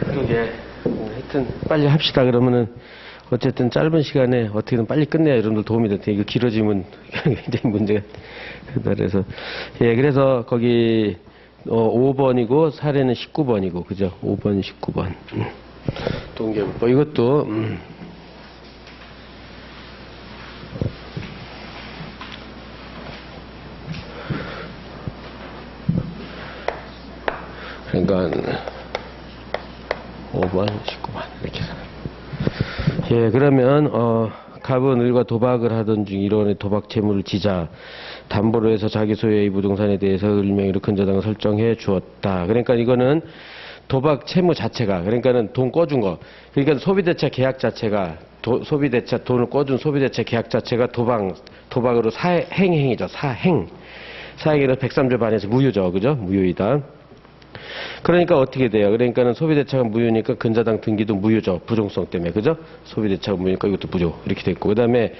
그러게. 하여튼 빨리 합시다. 그러면은 어쨌든 짧은 시간에 어떻게든 빨리 끝내야 여러분들 도움이 될 테니까 이거 길어지면 굉장히 문제가 된다. 그래서 예, 그래서 거기 5번이고 사례는 19번이고 그죠? 5번, 19번. 동계불법 이것도 그러니까 5번, 19번 이렇게. 예, 그러면 갑은 을과 도박을 하던 중 일원의 도박 채무를 지자 담보로 해서 자기 소유의 이 부동산에 대해서 을 명의로 근저당을 설정해 주었다. 그러니까 이거는 도박 채무 자체가, 그러니까는 돈 꿔준 거, 그러니까 소비대차 계약 자체가 소비대차 돈을 꿔준 소비대차 계약 자체가 도박으로 사행행위죠. 사행에는 103조 반에서 무효죠. 그죠? 무효이다. 그러니까 어떻게 돼요? 그러니까는 소비대차가 무효니까 근저당 등기도 무효죠. 부종성 때문에. 그죠? 소비대차가 무효니까 이것도 무효. 이렇게 됐고. 그 다음에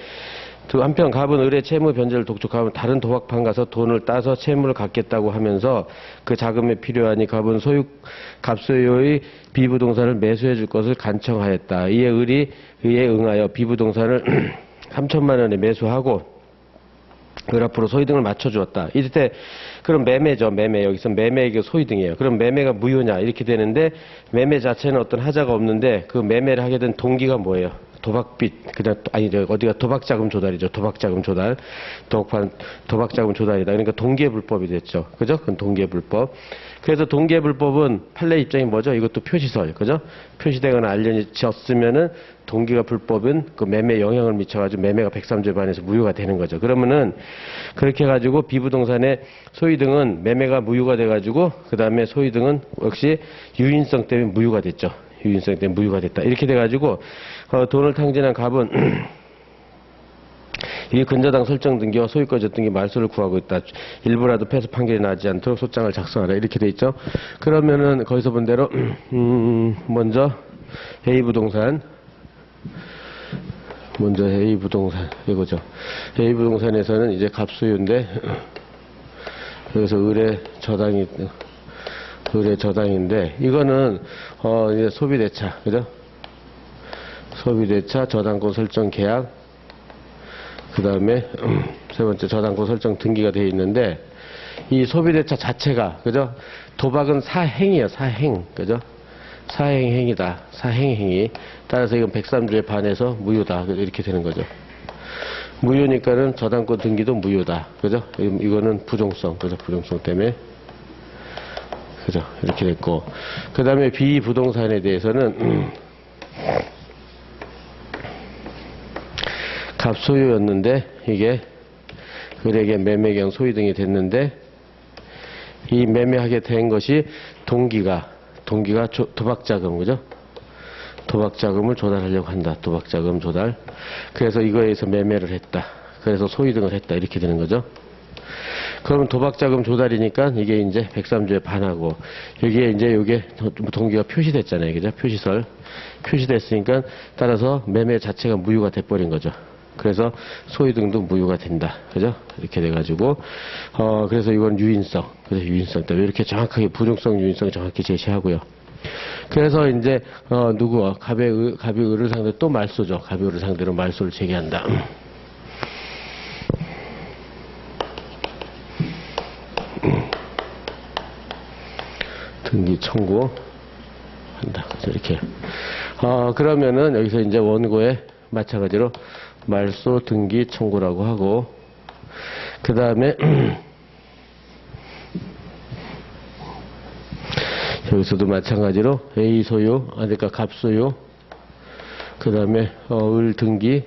한편 갑은 을의 채무 변제를 독촉하면 다른 도박판 가서 돈을 따서 채무를 갚겠다고 하면서 그 자금에 필요하니 갑은 갑소유의 비부동산을 매수해 줄 것을 간청하였다. 이에 을이 의에 응하여 비부동산을 3천만 원에 매수하고 을 앞으로 소유등을 맞춰주었다. 이때 그럼 매매죠. 매매. 여기서 매매에게 소유등이에요. 그럼 매매가 무효냐 이렇게 되는데 매매 자체는 어떤 하자가 없는데 그 매매를 하게 된 동기가 뭐예요? 도박빚, 그냥, 어디가 도박자금 조달이죠. 도박자금 조달. 도박자금 조달이다. 그러니까 동계불법이 됐죠. 그죠? 그건 동계불법. 그래서 동계불법은 판례 입장이 뭐죠? 이것도 표시설. 그죠? 표시되거나 알려졌으면은 동기가 불법은 그 매매에 영향을 미쳐가지고 매매가 103조에 반해서 무효가 되는 거죠. 그러면은 그렇게 해가지고 비부동산의 소유등은 매매가 무효가 돼가지고 그 다음에 소유등은 역시 유인성 때문에 무효가 됐죠. 유인성 때문에 무효가 됐다. 이렇게 돼가지고 돈을 탕진한 갑은 이 근저당 설정 등기와 소유권 등기 말소를 구하고 있다. 일부라도 패소 판결이 나지 않도록 소장을 작성하라. 이렇게 돼 있죠. 그러면은 거기서 본 대로 먼저 A부동산 이거죠. A부동산에서는 이제 갑소유인데 여기서 을의 저당인데 이거는 이제 소비대차, 그죠? 소비대차 저당권 설정 계약, 그 다음에 세 번째 저당권 설정 등기가 되어 있는데 이 소비대차 자체가, 그죠? 도박은 사행이에요. 사행, 그죠? 사행행위다. 사행행위. 따라서 이건 103조에 반해서 무효다. 이렇게 되는 거죠. 무효니까는 저당권 등기도 무효다. 그죠? 이거는 부종성, 그죠? 부종성 때문에. 그죠? 이렇게 됐고. 그 다음에 비부동산에 대해서는, 갑소유였는데, 이게, 을에게 매매경 소유등이 됐는데, 이 매매하게 된 것이 동기가 도박자금, 그죠? 도박자금을 조달하려고 한다. 도박자금 조달. 그래서 이거에 의해서 매매를 했다. 그래서 소유등을 했다. 이렇게 되는 거죠. 그러면 도박자금 조달이니까 이게 이제 103조에 반하고, 여기에 이제 요게 동기가 표시됐잖아요. 그죠? 표시설. 표시됐으니까 따라서 매매 자체가 무효가 돼버린 거죠. 그래서 소유등도 무효가 된다. 그죠? 이렇게 돼가지고, 그래서 이건 유인성. 그래서 유인성 때문에 이렇게 정확하게 부종성 유인성 정확히 제시하고요. 그래서 이제, 갑이 을을 상대로 또 말소죠. 갑이 을을 상대로 말소를 제기한다. 등기 청구한다. 그래서 이렇게. 그러면은 여기서 이제 원고에 마찬가지로 말소 등기 청구라고 하고, 그 다음에 여기서도 마찬가지로 A 소유, 그러니까 갑 소유, 그 다음에 을 등기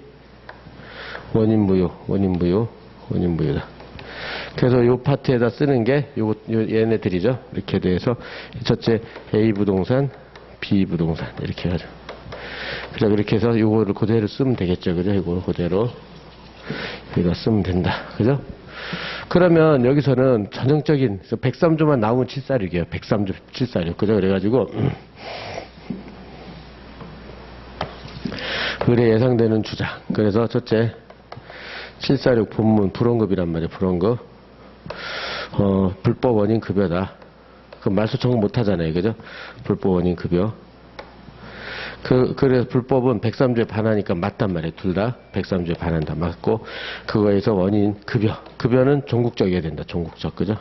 원인 무효다. 그래서 요 파트에다 쓰는 게 얘네들이죠. 이렇게 돼서 첫째 A 부동산, B 부동산 이렇게 하죠. 그래 그렇게 해서 요거를 그대로 쓰면 되겠죠. 그죠? 이거 그대로 여기다 쓰면 된다. 그죠? 그러면 여기서는 전형적인 103조만 나오면 746이에요. 103조 746. 그죠? 그래가지고 을에 예상되는 주장. 그래서 첫째 746 본문 불원급이란 말이에요. 불원급. 불법 원인 급여다. 그럼 말소 청구 못 하잖아요. 그죠? 불법 원인 급여. 그래서 불법은 103조에 반하니까 맞단 말이에요. 둘 다 103조에 반한다. 맞고, 그거에서 원인 급여. 급여는 종국적이어야 된다. 종국적. 그죠?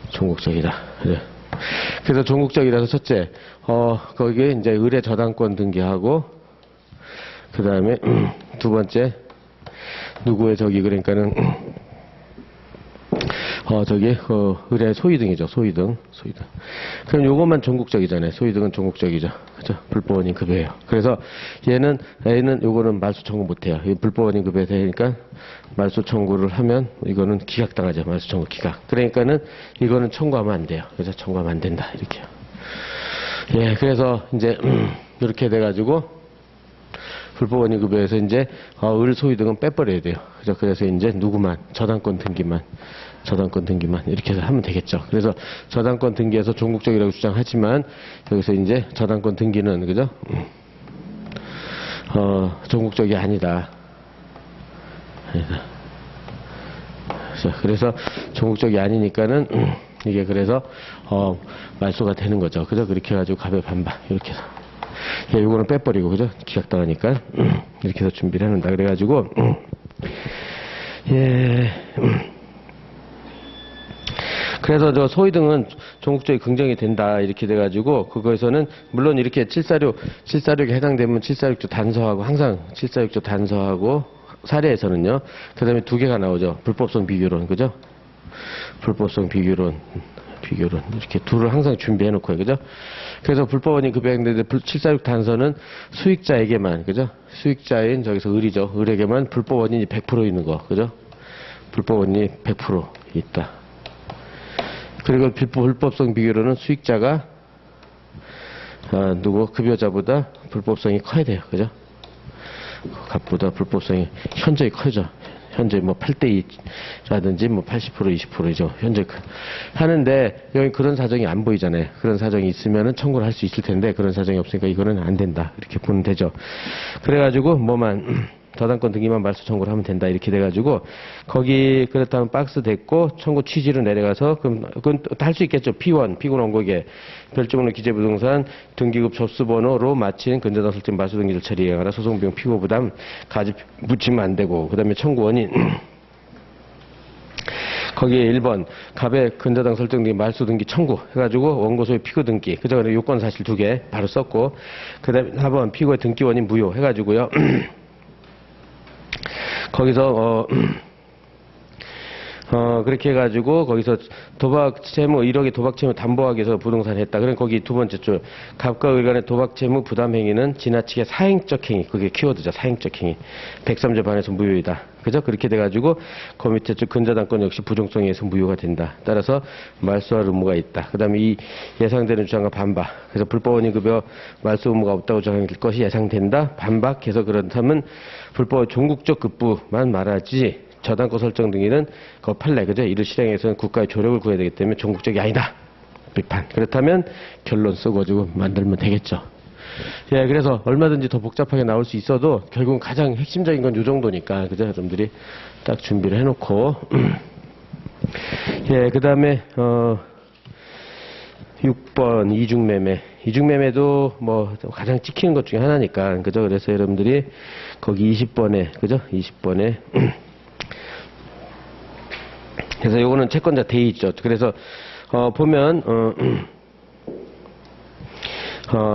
종국적이다. 그래. 그래서 종국적이라서 첫째, 거기에 이제 의뢰 저당권 등기하고, 그 다음에, 두 번째, 누구의 그러니까는, 의뢰 소위등이죠. 소위등. 그럼 요것만 종국적이잖아요. 소위등은 종국적이죠. 그죠? 불법원인 급여예요. 그래서 얘는 요거는 말소 청구 못 해요. 불법원인 급여 되니까 말소 청구를 하면 이거는 기각당하죠. 말소 청구 기각. 그러니까는 이거는 청구하면 안 돼요. 그래서 청구하면 안 된다. 이렇게요. 예, 그래서 이제, 이렇게 돼가지고, 불법원인 급여에서 이제, 을 소위등은 빼버려야 돼요. 그죠? 그래서 이제 누구만, 저당권 등기만 이렇게 해서 하면 되겠죠. 그래서 저당권 등기에서 종국적이라고 주장하지만 여기서 이제 저당권 등기는 그죠? 종국적이 아니다. 그래서 종국적이 아니니까는 이게 그래서 말소가 되는 거죠. 그죠? 그렇게 해가지고 갑의 반박 이렇게 해서 예, 요거는 빼버리고 그죠? 기각당하니까 이렇게 해서 준비를 해놓는다. 그래가지고 예. 그래서 저 소위등은 종국적이 긍정이 된다 이렇게 돼가지고 그거에서는 물론 이렇게 746에 해당되면 746조 단서하고 항상 746조 단서하고 사례에서는요. 그 다음에 두 개가 나오죠. 불법성 비교론 그죠? 불법성 비교론 이렇게 둘을 항상 준비해 놓고요. 그죠? 그래서 불법원인 급여인데 746 단서는 수익자에게만 그죠? 수익자인 저기서 을이죠. 을에게만 불법원인이 100% 있는 거 그죠? 불법원인이 100% 있다. 그리고 불법성 비교로는 수익자가 급여자보다 불법성이 커야 돼요. 그죠? 갑보다 불법성이 현저히 커져. 현재 뭐 8대2라든지 뭐 80% 20%죠. 현재 하는데 여기 그런 사정이 안 보이잖아요. 그런 사정이 있으면은 청구를 할 수 있을 텐데 그런 사정이 없으니까 이거는 안 된다. 이렇게 보면 되죠. 그래가지고 저당권 등기만 말소 청구를 하면 된다. 이렇게 돼가지고, 거기, 그렇다면 박스 됐고, 청구 취지로 내려가서, 그건 할 수 있겠죠. P1, 피고 원고에 별점으로 기재부동산 등기급 접수번호로 마친 근저당 설정 말소 등기를 처리해가라. 소송비용 피고 부담 가지 묻히면 안 되고, 그 다음에 청구 원인. 거기에 1번, 갑의 근저당 설정 등기 말소 등기 청구 해가지고, 원고소의 피고 등기. 그저 요건 사실 2개 바로 썼고, 그 다음에 4번, 피고의 등기 원인 무효 해가지고요. 거기서 그렇게 해가지고 거기서 도박 채무 1억의 도박 채무 담보하기 위해서 부동산 했다. 그럼 거기 두 번째 줄 갑과 을 간의 도박 채무 부담 행위는 지나치게 사행적 행위. 그게 키워드죠. 사행적 행위. 103조 반에서 무효이다. 그죠? 그렇게 돼가지고 그 밑에 줄 근저당권 역시 부정성에 의해서 무효가 된다. 따라서 말소할 의무가 있다. 그 다음에 이 예상되는 주장과 반박. 그래서 불법원인 급여 말소 의무가 없다고 주장할 것이 예상된다. 반박해서 그렇다면 불법 종국적 급부만 말하지 저당권 설정 등기는 그 판례 그죠? 이를 실행해서는 국가의 조력을 구해야 되기 때문에 종국적이 아니다. 비판. 그렇다면 결론 써가지고 만들면 되겠죠. 예, 그래서 얼마든지 더 복잡하게 나올 수 있어도 결국은 가장 핵심적인 건 요 정도니까 그죠? 여러분들이 딱 준비를 해놓고 예, 그 다음에 6번 이중매매. 이중매매도 뭐 가장 찍히는 것 중에 하나니까 그죠? 그래서 여러분들이 거기 20번에 그죠? 20번에 그래서 요거는 채권자 대의 있죠. 그래서 보면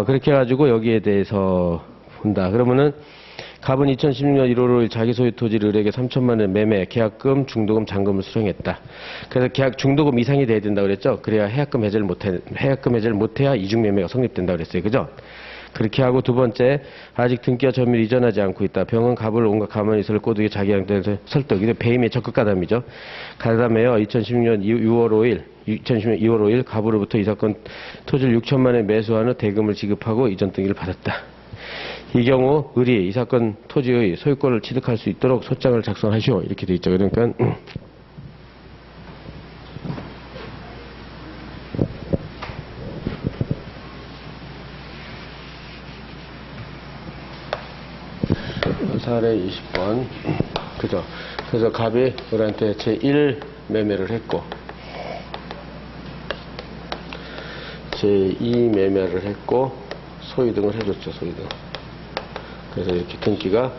그렇게 해가지고 여기에 대해서 본다. 그러면은 갑은 2016년 1월 5일 자기 소유 토지를 을에게 3천만 원 매매, 계약금, 중도금, 잔금을 수령했다. 그래서 계약 중도금 이상이 돼야 된다 그랬죠. 그래야 해약금 해제를 못해야 이중매매가 성립된다 그랬어요. 그죠? 그렇게 하고 두 번째, 아직 등기와 점유를 이전하지 않고 있다. 병은 갑을 온갖 가만히 있을 꼬드기 자기 양도에서 설득. 이게 배임의 적극 가담이죠. 가담에요. 2016년 2월 5일 갑으로부터 이 사건 토지를 6천만 원에 매수한 후 대금을 지급하고 이전 등기를 받았다. 이 경우 을이 이 사건 토지의 소유권을 취득할 수 있도록 소장을 작성하시오. 이렇게 돼 있죠. 그러니까 사례 20번 그죠? 그래서 갑이 을한테 제1 매매를 했고 제2 매매를 했고 소위등을 해줬죠. 소위등. 그래서 이렇게 등기가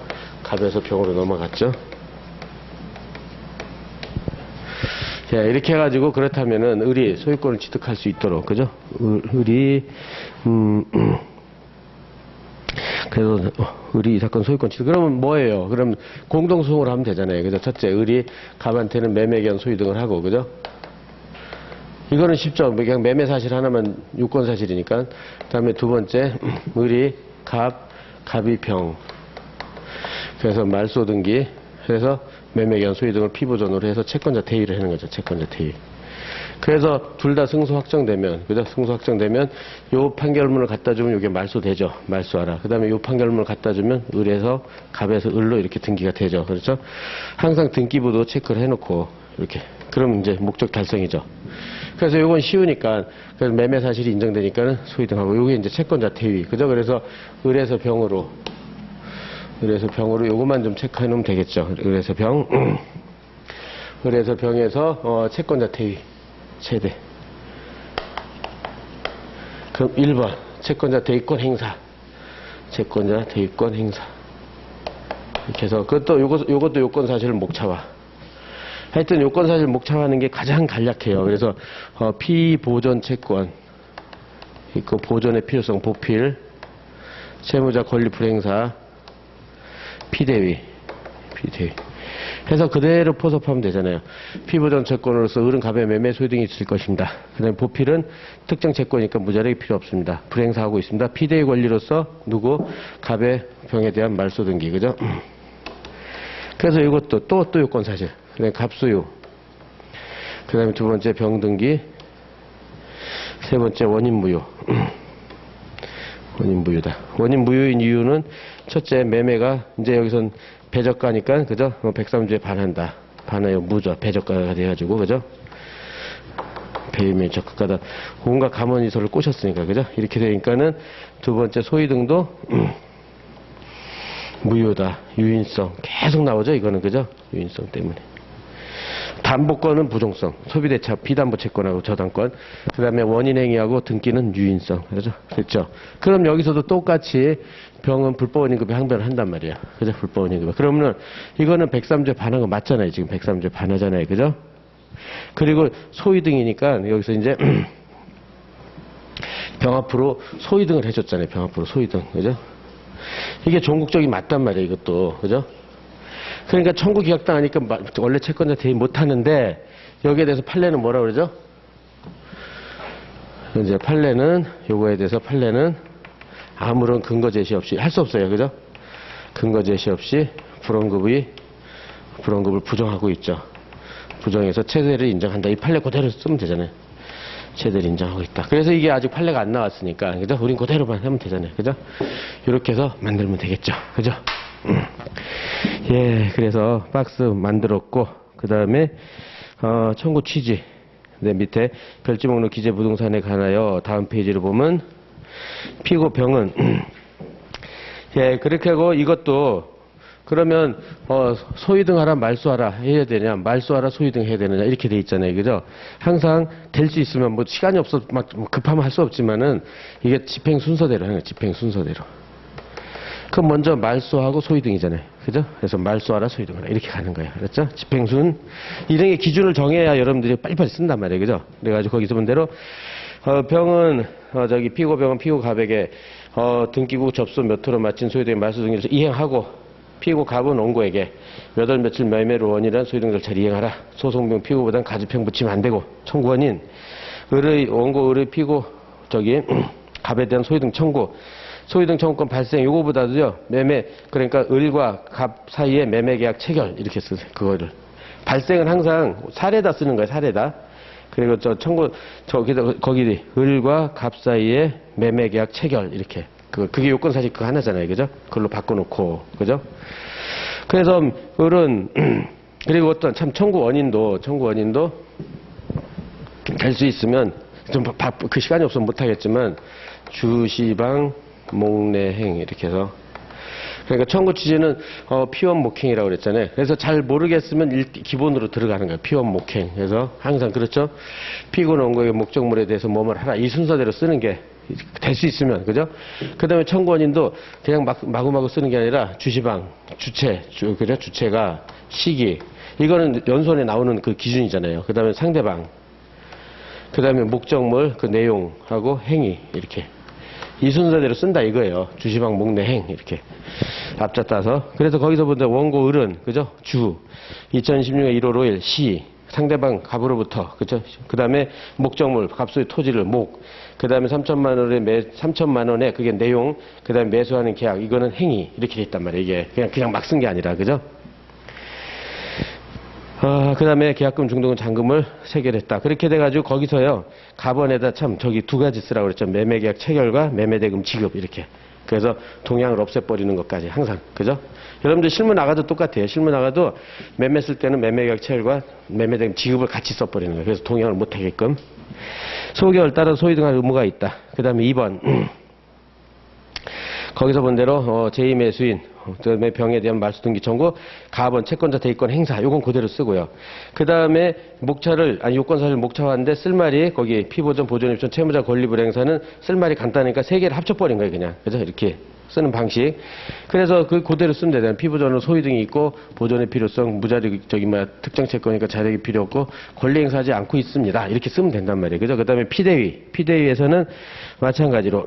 갑에서 병으로 넘어갔죠. 자, 이렇게 해가지고 그렇다면은 을이 소유권을 취득할 수 있도록, 그죠? 을이 그래서 을이 이 사건 소유권 취득. 그러면 뭐예요? 그럼 공동소송을 하면 되잖아요. 그죠? 첫째, 을이 갑한테는 매매견 소유등을 하고, 그죠? 이거는 쉽죠. 그냥 매매 사실 하나만 유권 사실이니까. 그다음에 두 번째, 을이 갑이 병. 그래서 말소 등기. 그래서 매매견 소유등을 피보존으로 해서 채권자 대위를 하는 거죠. 채권자 대위. 그래서 둘 다 승소 확정되면, 그죠? 승소 확정되면 요 판결문을 갖다 주면 이게 말소되죠. 말소하라. 그다음에 요 판결문을 갖다 주면 을에서 갑에서 을로 이렇게 등기가 되죠. 그렇죠? 항상 등기부도 체크를 해놓고 이렇게. 그럼 이제 목적 달성이죠. 그래서 요건 쉬우니까, 그래서 매매 사실이 인정되니까는 소유등하고, 요게 이제 채권자 대위. 그죠? 그래서 을에서 병으로 요것만 좀 체크해 놓으면 되겠죠. 을에서 병. 을에서 병에서 채권자 대위. 최대. 그럼 1번 채권자 대위권 행사. 채권자 대위권 행사. 이렇게 해서 그것도 요것도 요건 사실을 목차화. 하여튼 요건 사실 목차화하는 게 가장 간략해요. 그래서 피보존 채권 있고 보존의 필요성 보필 채무자 권리 불행사 피대위 해서 그대로 포섭하면 되잖아요. 피보존 채권으로서 을은 갑의 매매 소유등이 있을 것입니다. 그 다음에 보필은 특정 채권이니까 무자력이 필요 없습니다. 불행사하고 있습니다. 피대위 권리로서 누구? 갑의 병에 대한 말소 등기. 그죠? 그래서 이것도 또 요건 사실. 그 다음에 갑소유. 그 다음에 두 번째 병 등기. 세 번째 원인 무효. 원인 무효다. 원인 무효인 이유는 첫째 매매가 이제 여기선 배저가니까 그죠? 103조에 반한다. 반해요. 무죄 배저가가 돼가지고 그죠? 배임의 적극가다. 온갖 감언이설을 꼬셨으니까 그죠? 이렇게 되니까는 두 번째 소위등도 무효다. 유인성 계속 나오죠. 이거는 그죠? 유인성 때문에. 담보권은 부종성, 소비대차, 비담보채권하고 저당권, 그 다음에 원인행위하고 등기는 유인성, 그죠? 됐죠? 그럼 여기서도 똑같이 병은 불법원인급에 항변을 한단 말이야. 그죠? 불법원인급에. 그러면은 이거는 103조에 반한 거 맞잖아요. 지금 103조에 반하잖아요. 그죠? 그리고 소위등이니까 여기서 이제 병 앞으로 소위등을 해줬잖아요. 병 앞으로 소위등, 그죠? 이게 종국적이 맞단 말이에요. 이것도, 그죠? 그러니까 청구 기각당하니까 원래 채권자 대위 못하는데 여기에 대해서 판례는 뭐라 그러죠? 이제 판례는 요거에 대해서 판례는 아무런 근거 제시 없이 할 수 없어요. 그죠? 근거 제시 없이 불원급을 부정하고 있죠. 부정해서 최대를 인정한다. 이 판례 그대로 쓰면 되잖아요. 최대를 인정하고 있다. 그래서 이게 아직 판례가 안 나왔으니까 그죠? 우린 그대로만 하면 되잖아요. 그죠? 이렇게 해서 만들면 되겠죠. 그죠? 예, 그래서 박스 만들었고, 그 다음에, 청구 취지. 네, 밑에 별지 목록 기재 부동산에 관하여 다음 페이지를 보면, 피고 병은, 예, 그렇게 하고 이것도, 그러면, 소유등 하라, 말소하라 해야 되냐, 말소하라, 소유등 해야 되느냐, 이렇게 돼 있잖아요. 그죠? 항상 될 수 있으면, 뭐, 시간이 없어, 막 급하면 할 수 없지만은, 이게 집행 순서대로 하는 거예요. 집행 순서대로. 그럼 먼저 말소하고 소유등이잖아요. 그죠? 그래서 말소하라 소유등하라 이렇게 가는 거예요. 그렇죠? 집행순 이런 게 기준을 정해야 여러분들이 빨리빨리 쓴단 말이에요. 그죠? 그래가지고 거기서 본 대로 병은 피고 병은 피고 갑에게 등기구 접수 몇 호로 마친 소유등의 말소 등기를 이행하고 피고 갑은 원고에게 몇 월 며칠 매매로 원이란 소유등 절차를 이행하라. 소송병 피고보단 가주평 붙이면 안 되고 청구원인 원고 을의 피고 갑에 대한 소유등 청구 소유등 청구권 발생 요거보다도요 매매 그러니까 을과 갑 사이에 매매계약 체결 이렇게 쓰세요. 그거를 발생은 항상 사례다 쓰는 거예요. 사례다. 그리고 거기 을과 갑 사이에 매매계약 체결 이렇게 그게 요건 사실 그거 하나잖아요. 그죠? 그걸로 바꿔놓고 그죠? 그래서 을은 그리고 어떤 참 청구 원인도 될 수 있으면 좀 그 시간이 없으면 못하겠지만 주시방 목례행 이렇게 해서 그러니까 청구 취지는 피원 목행이라고 그랬잖아요. 그래서 잘 모르겠으면 기본으로 들어가는 거예요. 피원 목행. 그래서 항상 그렇죠. 피고는 원고의 목적물에 대해서 뭐뭐 하라. 이 순서대로 쓰는 게 될 수 있으면 그죠? 그다음에 청구원인도 그냥 마구마구 쓰는 게 아니라 주시방, 주체, 그죠? 주체가 시기. 이거는 연수원에 나오는 그 기준이잖아요. 그다음에 상대방. 그다음에 목적물, 그 내용하고 행위 이렇게. 이 순서대로 쓴다 이거예요. 주시방 목내행 이렇게 앞자 따서. 그래서 거기서 보다 원고 을은 그죠? 주 2016년 1월 5일 시 상대방 갑으로부터 그죠? 그다음에 목적물 갑소의 토지를 목 그다음에 3천만 원에 그게 내용 그다음에 매수하는 계약 이거는 행위 이렇게 돼 있단 말이에요. 이게 그냥 막 쓴 게 아니라 그죠? 그 다음에 계약금 중도금 잔금을 체결했다. 그렇게 돼가지고 거기서요, 갑원에다 참 저기 두 가지 쓰라고 그랬죠. 매매계약 체결과 매매대금 지급 이렇게. 그래서 동향을 없애버리는 것까지 항상. 그죠? 여러분들 실무 나가도 똑같아요. 실무 나가도 매매 쓸 때는 매매계약 체결과 매매대금 지급을 같이 써버리는 거예요. 그래서 동향을 못하게끔. 소개월 따라 소유등할 의무가 있다. 그 다음에 2번. 거기서 본 대로 제2매수인 그다음에 병에 대한 말소등기 청구, 가번 채권자 대위권 행사 요건 그대로 쓰고요. 그 다음에 요건사실 목차화인데 쓸말이 거기 피보전, 보전, 입전, 채무자 권리불 행사는 쓸말이 간단하니까 세 개를 합쳐버린 거예요, 그냥. 그죠? 이렇게 쓰는 방식. 그래서 그대로 쓰면 되잖아요. 피보전은 소유등이 있고 보전의 필요성, 무자력 특정 채권이니까 자력이 필요 없고 권리 행사하지 않고 있습니다. 이렇게 쓰면 된단 말이에요. 그죠? 그 다음에 피대위에서는 마찬가지로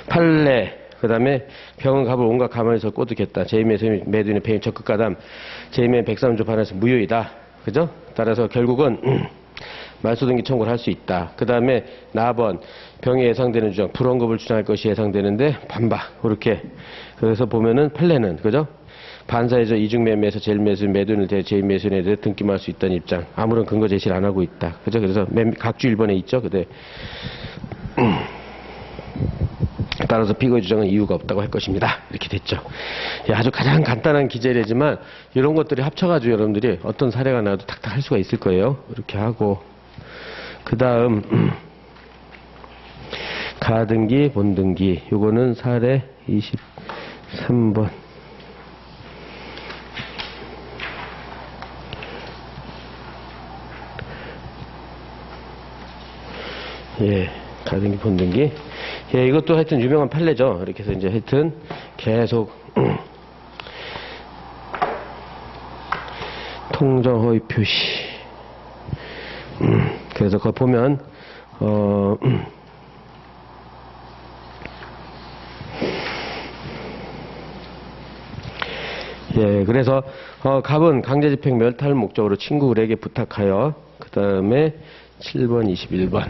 판례 그 다음에 병은 갑을 온갖 가만에서 꼬드겠다. 제2매수인 매도인의 배임 적극가담 제2매는 103조 반에서 무효이다. 그죠? 따라서 결국은 말소등기 청구를 할 수 있다. 그 다음에 나번 병에 예상되는 주장 불원급을 주장할 것이 예상되는데 반박 그렇게. 그래서 보면은 판례는 그죠? 반사에서 이중매매에서 제1매수인 매도인을 대해 제2매수인에 대해 등기할 수 있다는 입장 아무런 근거 제시를 안 하고 있다. 그죠? 그래서 각주 1번에 있죠. 근데 따라서 피고의 주장은 이유가 없다고 할 것입니다. 이렇게 됐죠. 아주 가장 간단한 기재례지만 이런 것들이 합쳐가지고 여러분들이 어떤 사례가 나와도 탁탁 할 수가 있을 거예요. 이렇게 하고 그 다음 가등기, 본등기 요거는 사례 23번 예, 가등기, 본등기 예, 이것도 하여튼 유명한 판례죠. 이렇게 해서 이제 하여튼 계속 통정 허위 표시. 그래서 그거 보면 예, 그래서 갑은 강제집행 멸탈 목적으로 친구 을에게 부탁하여 그 다음에 7번, 21번.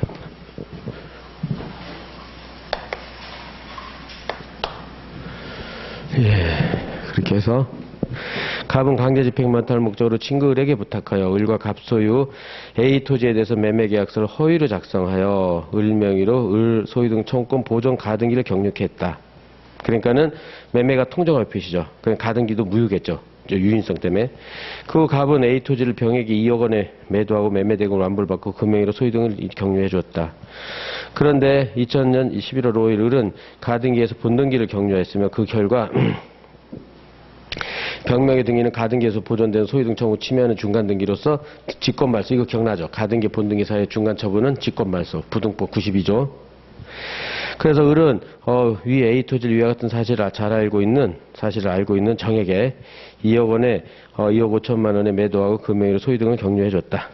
예, 그렇게 해서 갑은 강제집행 멸탈 목적으로 친구 을에게 부탁하여 을과 갑 소유 A 토지에 대해서 매매계약서를 허위로 작성하여 을 명의로 을 소유등 청구권 보존 가등기를 격려했다. 그러니까는 매매가 통정할 표시죠. 그럼 가등기도 무효겠죠. 유인성 때문에. 그 갑은 A 토지를 병에게 2억 원에 매도하고 매매대금을 완불받고 그 명의로 소유등을 격려해 주었다. 그런데 2000년 11월 5일 을은 가등기에서 본등기를 격려했으며 그 결과 병명의 등기는 가등기에서 보존된 소유등 청구 침해하는 중간등기로서 직권말소. 이거 기억나죠? 가등기 본등기 사이의 중간처분은 직권말소. 부등법 92조. 그래서 을은 위 A 토지를 위와 같은 사실을 알고 있는 정에게 2억 원에 2억 5천만 원에 매도하고 그 명의로 소유등을 격려해 줬다.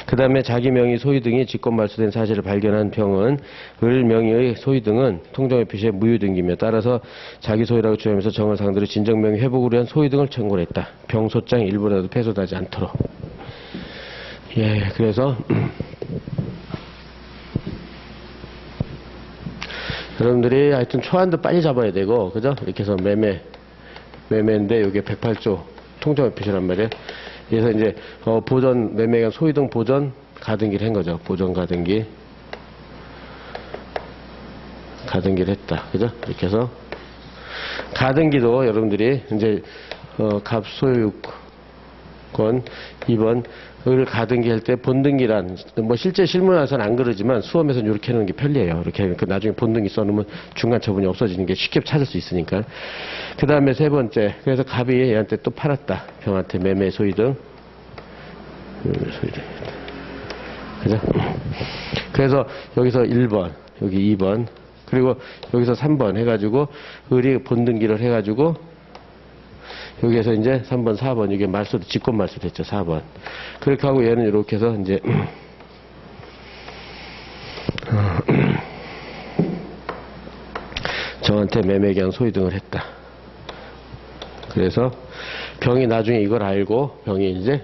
그 다음에 자기 명의 소유등이 직권말소된 사실을 발견한 병은 을 명의의 소유등은 통정의 표시에 무효등기며 따라서 자기 소유라고 주장하면서 정을 상대로 진정명의 회복을 위한 소유등을 청구를 했다. 병 소장 일부라도 폐소하지 않도록. 예, 그래서 여러분들이 하여튼 초안도 빨리 잡아야 되고, 그죠? 이렇게 해서 매매인데, 요게 108조 통정의 표시란 말이에요. 그래서 이제, 보전, 매매가 소유등 보전 가등기를 한 거죠. 보전 가등기를 했다. 그죠? 이렇게 해서. 가등기도 여러분들이 이제, 갑소유, 건 2번 을 가등기 할 때 본등기란 뭐 실제 실무에서는 안 그러지만 수험에서는 이렇게 해놓는 게 편리해요. 이렇게 그 나중에 본등기 써놓으면 중간 처분이 없어지는 게 쉽게 찾을 수 있으니까. 그 다음에 세 번째, 그래서 갑이 얘한테 또 팔았다. 병한테 매매 소이등. 그죠? 그래서 여기서 1번, 여기 2번, 그리고 여기서 3번 해가지고 을이 본등기를 해가지고 여기에서 이제 3번, 4번, 이게 말소도, 직권 말소 됐죠, 4번. 그렇게 하고 얘는 이렇게 해서 이제, 저한테 매매계약 소유등을 했다. 그래서 병이 나중에 이걸 알고, 병이 이제,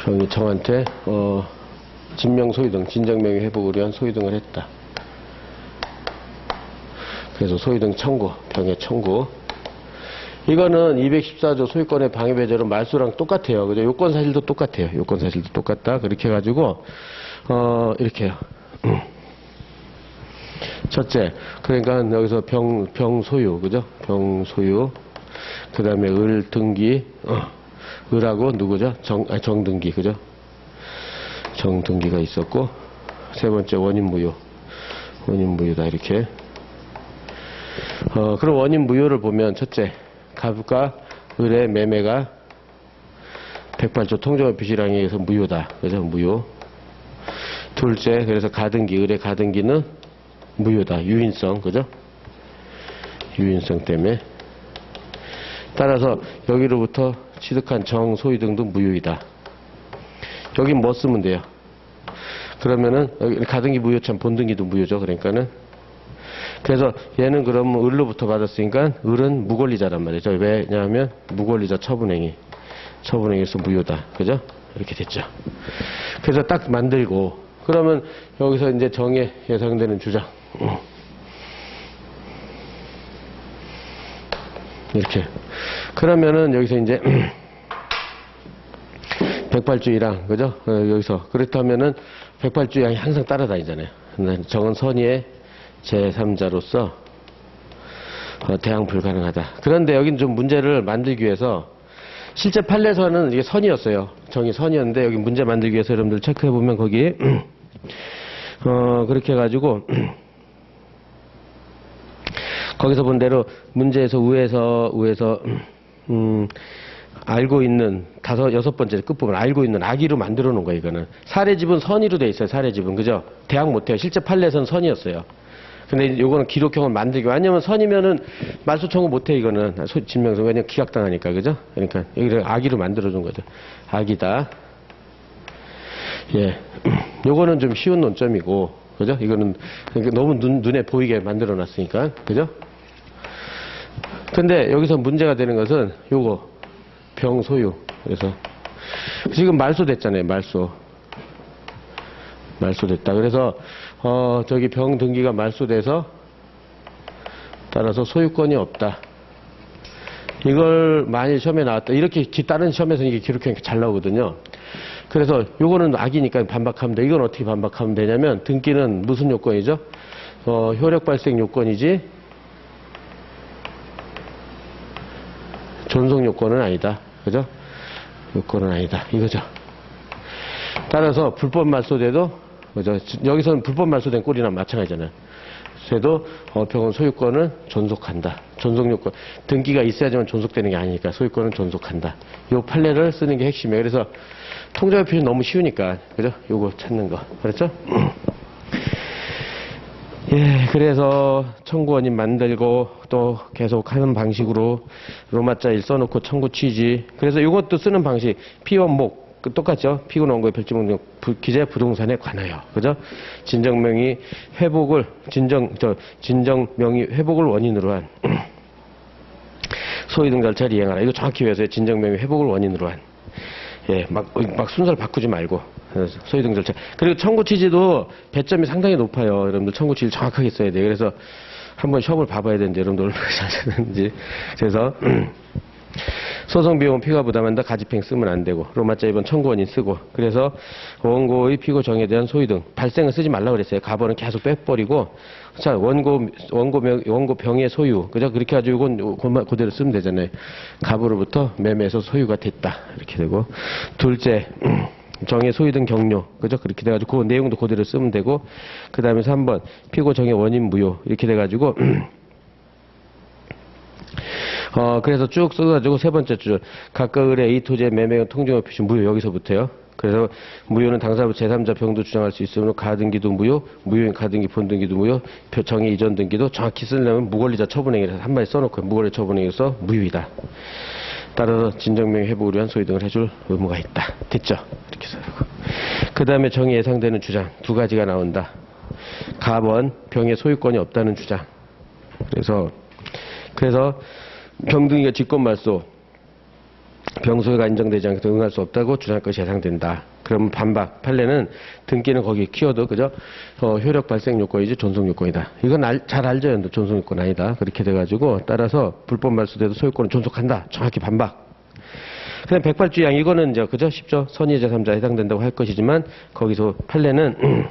병이 저한테, 진명 소유등, 진정명의 회복을 위한 소유등을 했다. 그래서 소유등 청구, 병의 청구. 이거는 214조 소유권의 방해배제로 말소랑 똑같아요. 그죠? 요건사실도 똑같아요. 요건사실도 똑같다. 그렇게 해가지고, 이렇게 해요. 첫째, 그러니까 여기서 병 소유, 그죠? 병 소유. 그 다음에 을 등기, 을하고 누구죠? 정등기, 그죠? 정등기가 있었고, 세 번째 원인 무효. 원인 무효다, 이렇게. 그럼 원인 무효를 보면 첫째, 갑과 을의 매매가 108조 통정의 비실항에 의해서 무효다. 그래서 무효. 둘째, 그래서 가등기, 을의 가등기는 무효다. 유인성, 그죠? 유인성 때문에. 따라서 여기로부터 취득한 정소유등도 무효이다. 여긴 뭐 쓰면 돼요? 그러면은 여기 가등기 무효참 본등기도 무효죠. 그러니까는. 그래서 얘는 그러면 을로부터 받았으니까 을은 무권리자란 말이죠. 왜냐하면 무권리자 처분행위에서 무효다. 그죠? 이렇게 됐죠. 그래서 딱 만들고, 그러면 여기서 이제 정에 예상되는 주장. 이렇게. 그러면은 여기서 이제 108주 1항, 그죠? 여기서. 그렇다면은 108주 1항이 항상 따라다니잖아요. 정은 선의의 제3자로서 대항 불가능하다. 그런데 여긴 좀 문제를 만들기 위해서 실제 판례에서는 이게 선이었어요. 정이 선이었는데 여기 문제 만들기 위해서 여러분들 체크해보면 거기 그렇게 해가지고 거기서 본 대로 문제에서 우에서 알고 있는 여섯 번째 끝부분 알고 있는 악의로 만들어 놓은 거예요. 이거는 사례집은 선의로 돼 있어요. 사례집은 그죠? 대항 못해요. 실제 판례에서는 선이었어요. 근데 요거는 기록형을 만들기. 왜냐면 선이면은 말소 청구 못해, 이거는. 진명서. 왜냐면 기각당하니까, 그죠? 그러니까, 여기를 악의로 만들어준 거죠. 악의다. 예. 요거는 좀 쉬운 논점이고, 그죠? 이거는 너무 눈에 보이게 만들어 놨으니까, 그죠? 근데 여기서 문제가 되는 것은 요거. 병 소유. 그래서. 지금 말소 됐잖아요, 말소. 말소됐다. 그래서 저기 병 등기가 말소돼서 따라서 소유권이 없다. 이걸 만일 시험에 나왔다. 이렇게 다른 시험에서는 이게 기록형이 잘 나오거든요. 그래서 요거는 악이니까 반박하면 돼. 이건 어떻게 반박하면 되냐면 등기는 무슨 요건이죠? 효력 발생 요건이지 존속 요건은 아니다. 그죠? 요건은 아니다. 이거죠. 따라서 불법 말소돼도 그죠? 여기서는 불법 말소된 꼴이랑 마찬가지잖아요. 그래도 병원 소유권은 존속한다. 존속 요건. 등기가 있어야지만 존속되는 게 아니니까 소유권은 존속한다. 요 판례를 쓰는 게 핵심이에요. 그래서 통정의 표시 너무 쉬우니까 그죠? 요거 찾는 거. 그렇죠? 예, 그래서 청구 원인 만들고 또 계속 하는 방식으로 로마자 1 써놓고 청구 취지. 그래서 이것도 쓰는 방식 피원목 똑같죠? 피고 나온 거에 별지목 기재 부동산에 관하여. 그죠? 진정명의 회복을 진정명의 회복을 원인으로 한 소유등 절차를 이행하라. 이거 정확히 외우세요. 진정명의 회복을 원인으로 한. 예, 막 순서를 바꾸지 말고. 소유등 절차. 그리고 청구 취지도 배점이 상당히 높아요. 여러분들 청구 취지를 정확하게 써야 돼요. 그래서 한번 시험을 봐봐야 되는데 여러분들 얼마나 잘 쓰는지. 그래서 소송 비용은 피고가 부담한다. 가집행 쓰면 안 되고 로마자 1번 청구원인 쓰고. 그래서 원고의 피고 정에 대한 소유 등 발생을 쓰지 말라고 그랬어요. 가번은 계속 빼버리고 자 원고 병의 소유 그죠? 그렇게 가지고 이건 그대로 쓰면 되잖아요. 갑으로부터 매매에서 소유가 됐다 이렇게 되고 둘째 정의 소유 등 경료 그죠? 그렇게 돼가지고 그 내용도 그대로 쓰면 되고 그 다음에 3번 피고 정의 원인 무효 이렇게 돼가지고 그래서 쭉 써가지고 세 번째 줄 각각 의뢰 A 토지의 매매형 통증의 표시 무효 여기서부터요. 그래서 무효는 당사부 제3자 병도 주장할 수 있으므로 가등기도 무효, 무효인 가등기 본등기도 무효, 정의 이전 등기도 정확히 쓰려면 무권리자 처분행위를 한마디 써놓고요. 무권리 처분행위로서 무효이다. 따라서 진정명의 회복을 위한 소유 등을 해줄 의무가 있다. 됐죠? 이렇게 써놓고. 그 다음에 정의 예상되는 주장 두 가지가 나온다. 가번 병의 소유권이 없다는 주장. 그래서 병등기가 직권말소 병소유가 인정되지 않게 응할 수 없다고 주장할 것이 예상된다. 그러면 반박 판례는 등기는 거기 키워드 그죠? 효력 발생 요건이지 존속 요건이다. 이건 잘 알죠? 존속 요건 아니다. 그렇게 돼가지고 따라서 불법 말소돼도 소유권은 존속한다. 정확히 반박. 그다음 백발주양 이거는 이제 그죠? 쉽죠? 선의 제3자에 해당된다고 할 것이지만 거기서 판례는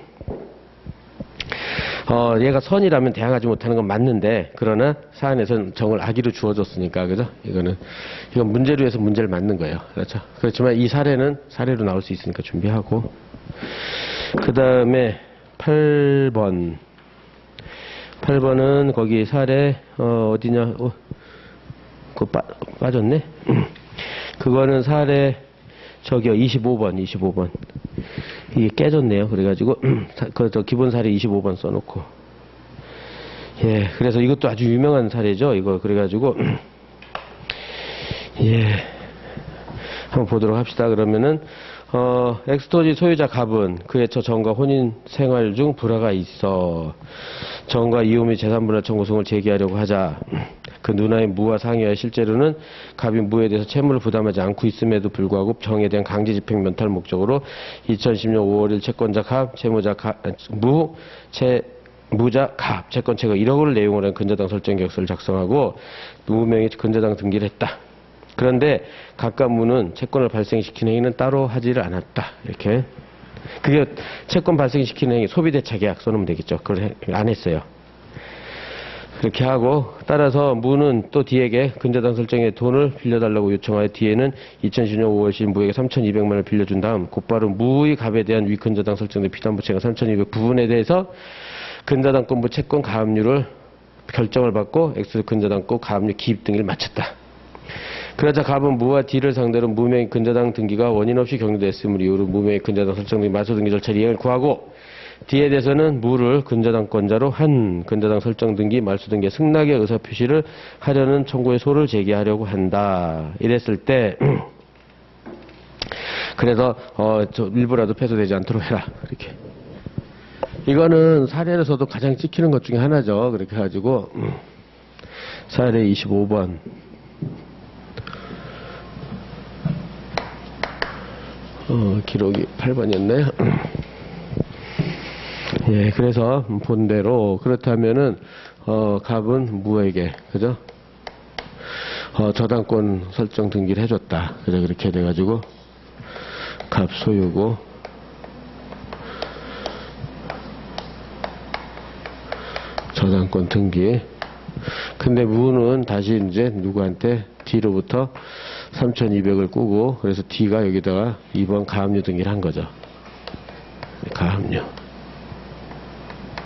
얘가 선이라면 대항하지 못하는 건 맞는데 그러나 사안에서는 정을 악의로 주어졌으니까 그죠? 이건 문제로 해서 문제를 맞는 거예요. 그렇죠? 그렇지만 이 사례는 사례로 나올 수 있으니까 준비하고 그 다음에 8번은 거기 사례 어디냐? 그거 빠졌네. 그거는 사례 저기요 25번 이게 깨졌네요. 그래가지고 저 기본 사례 25번 써놓고 예 그래서 이것도 아주 유명한 사례죠. 이거 그래가지고 예 한번 보도록 합시다. 그러면은 엑스토지 소유자 갑은 그의 처 정과 혼인 생활 중 불화가 있어 정과 이후 및 재산분할 청구소송을 제기하려고 하자 그 누나의 무와 상의하여 실제로는 갑이 무에 대해서 채무를 부담하지 않고 있음에도 불구하고 정에 대한 강제 집행 면탈 목적으로 2010년 5월 1일 채권자 갑, 채무자 갑, 무자 갑, 채권 채거 1억 원을 내용으로 한 근저당 설정 계약서를 작성하고 무명의 근저당 등기를 했다. 그런데 각각 무는 채권을 발생시키는 행위는 따로 하지를 않았다. 이렇게. 그게 채권 발생시키는 행위, 소비대차 계약 써놓으면 되겠죠. 그걸 안 했어요. 그렇게 하고 따라서 무는 또 D에게 근저당 설정에 돈을 빌려달라고 요청하여 D에는 2010년 5월시 무에게 3,200만 원을 빌려준 다음 곧바로 무의 갑에 대한 위 근저당 설정된 피담보채가 3,200 부분에 대해서 근저당권부 채권 가압류를 결정을 받고 X 근저당권 가압류 기입 등기를 마쳤다. 그러자 갑은 무와 D를 상대로 무명의 근저당 등기가 원인 없이 격리됐음을 이유로 무명의 근저당 설정 등 말소 등기 절차 이행을 구하고 D에 대해서는 무를 근저당권자로 한 근저당 설정 등기 말소 등기의 승낙의 의사 표시를 하려는 청구의 소를 제기하려고 한다. 이랬을 때 그래서 저 일부라도 패소되지 않도록 해라. 이렇게. 이거는 사례에서도 가장 찍히는 것 중에 하나죠. 그렇게 해가지고 사례 25번 기록이 8번이었나요? 예, 그래서 본대로 그렇다면은 갑은 무에게 그죠? 저당권 설정 등기를 해줬다. 그래 그렇게 돼가지고 갑 소유고 저당권 등기. 근데 무는 다시 이제 누구한테 D로부터 3,200을 꾸고 그래서 D가 여기다가 2번 가압류 등기를 한 거죠. 가압류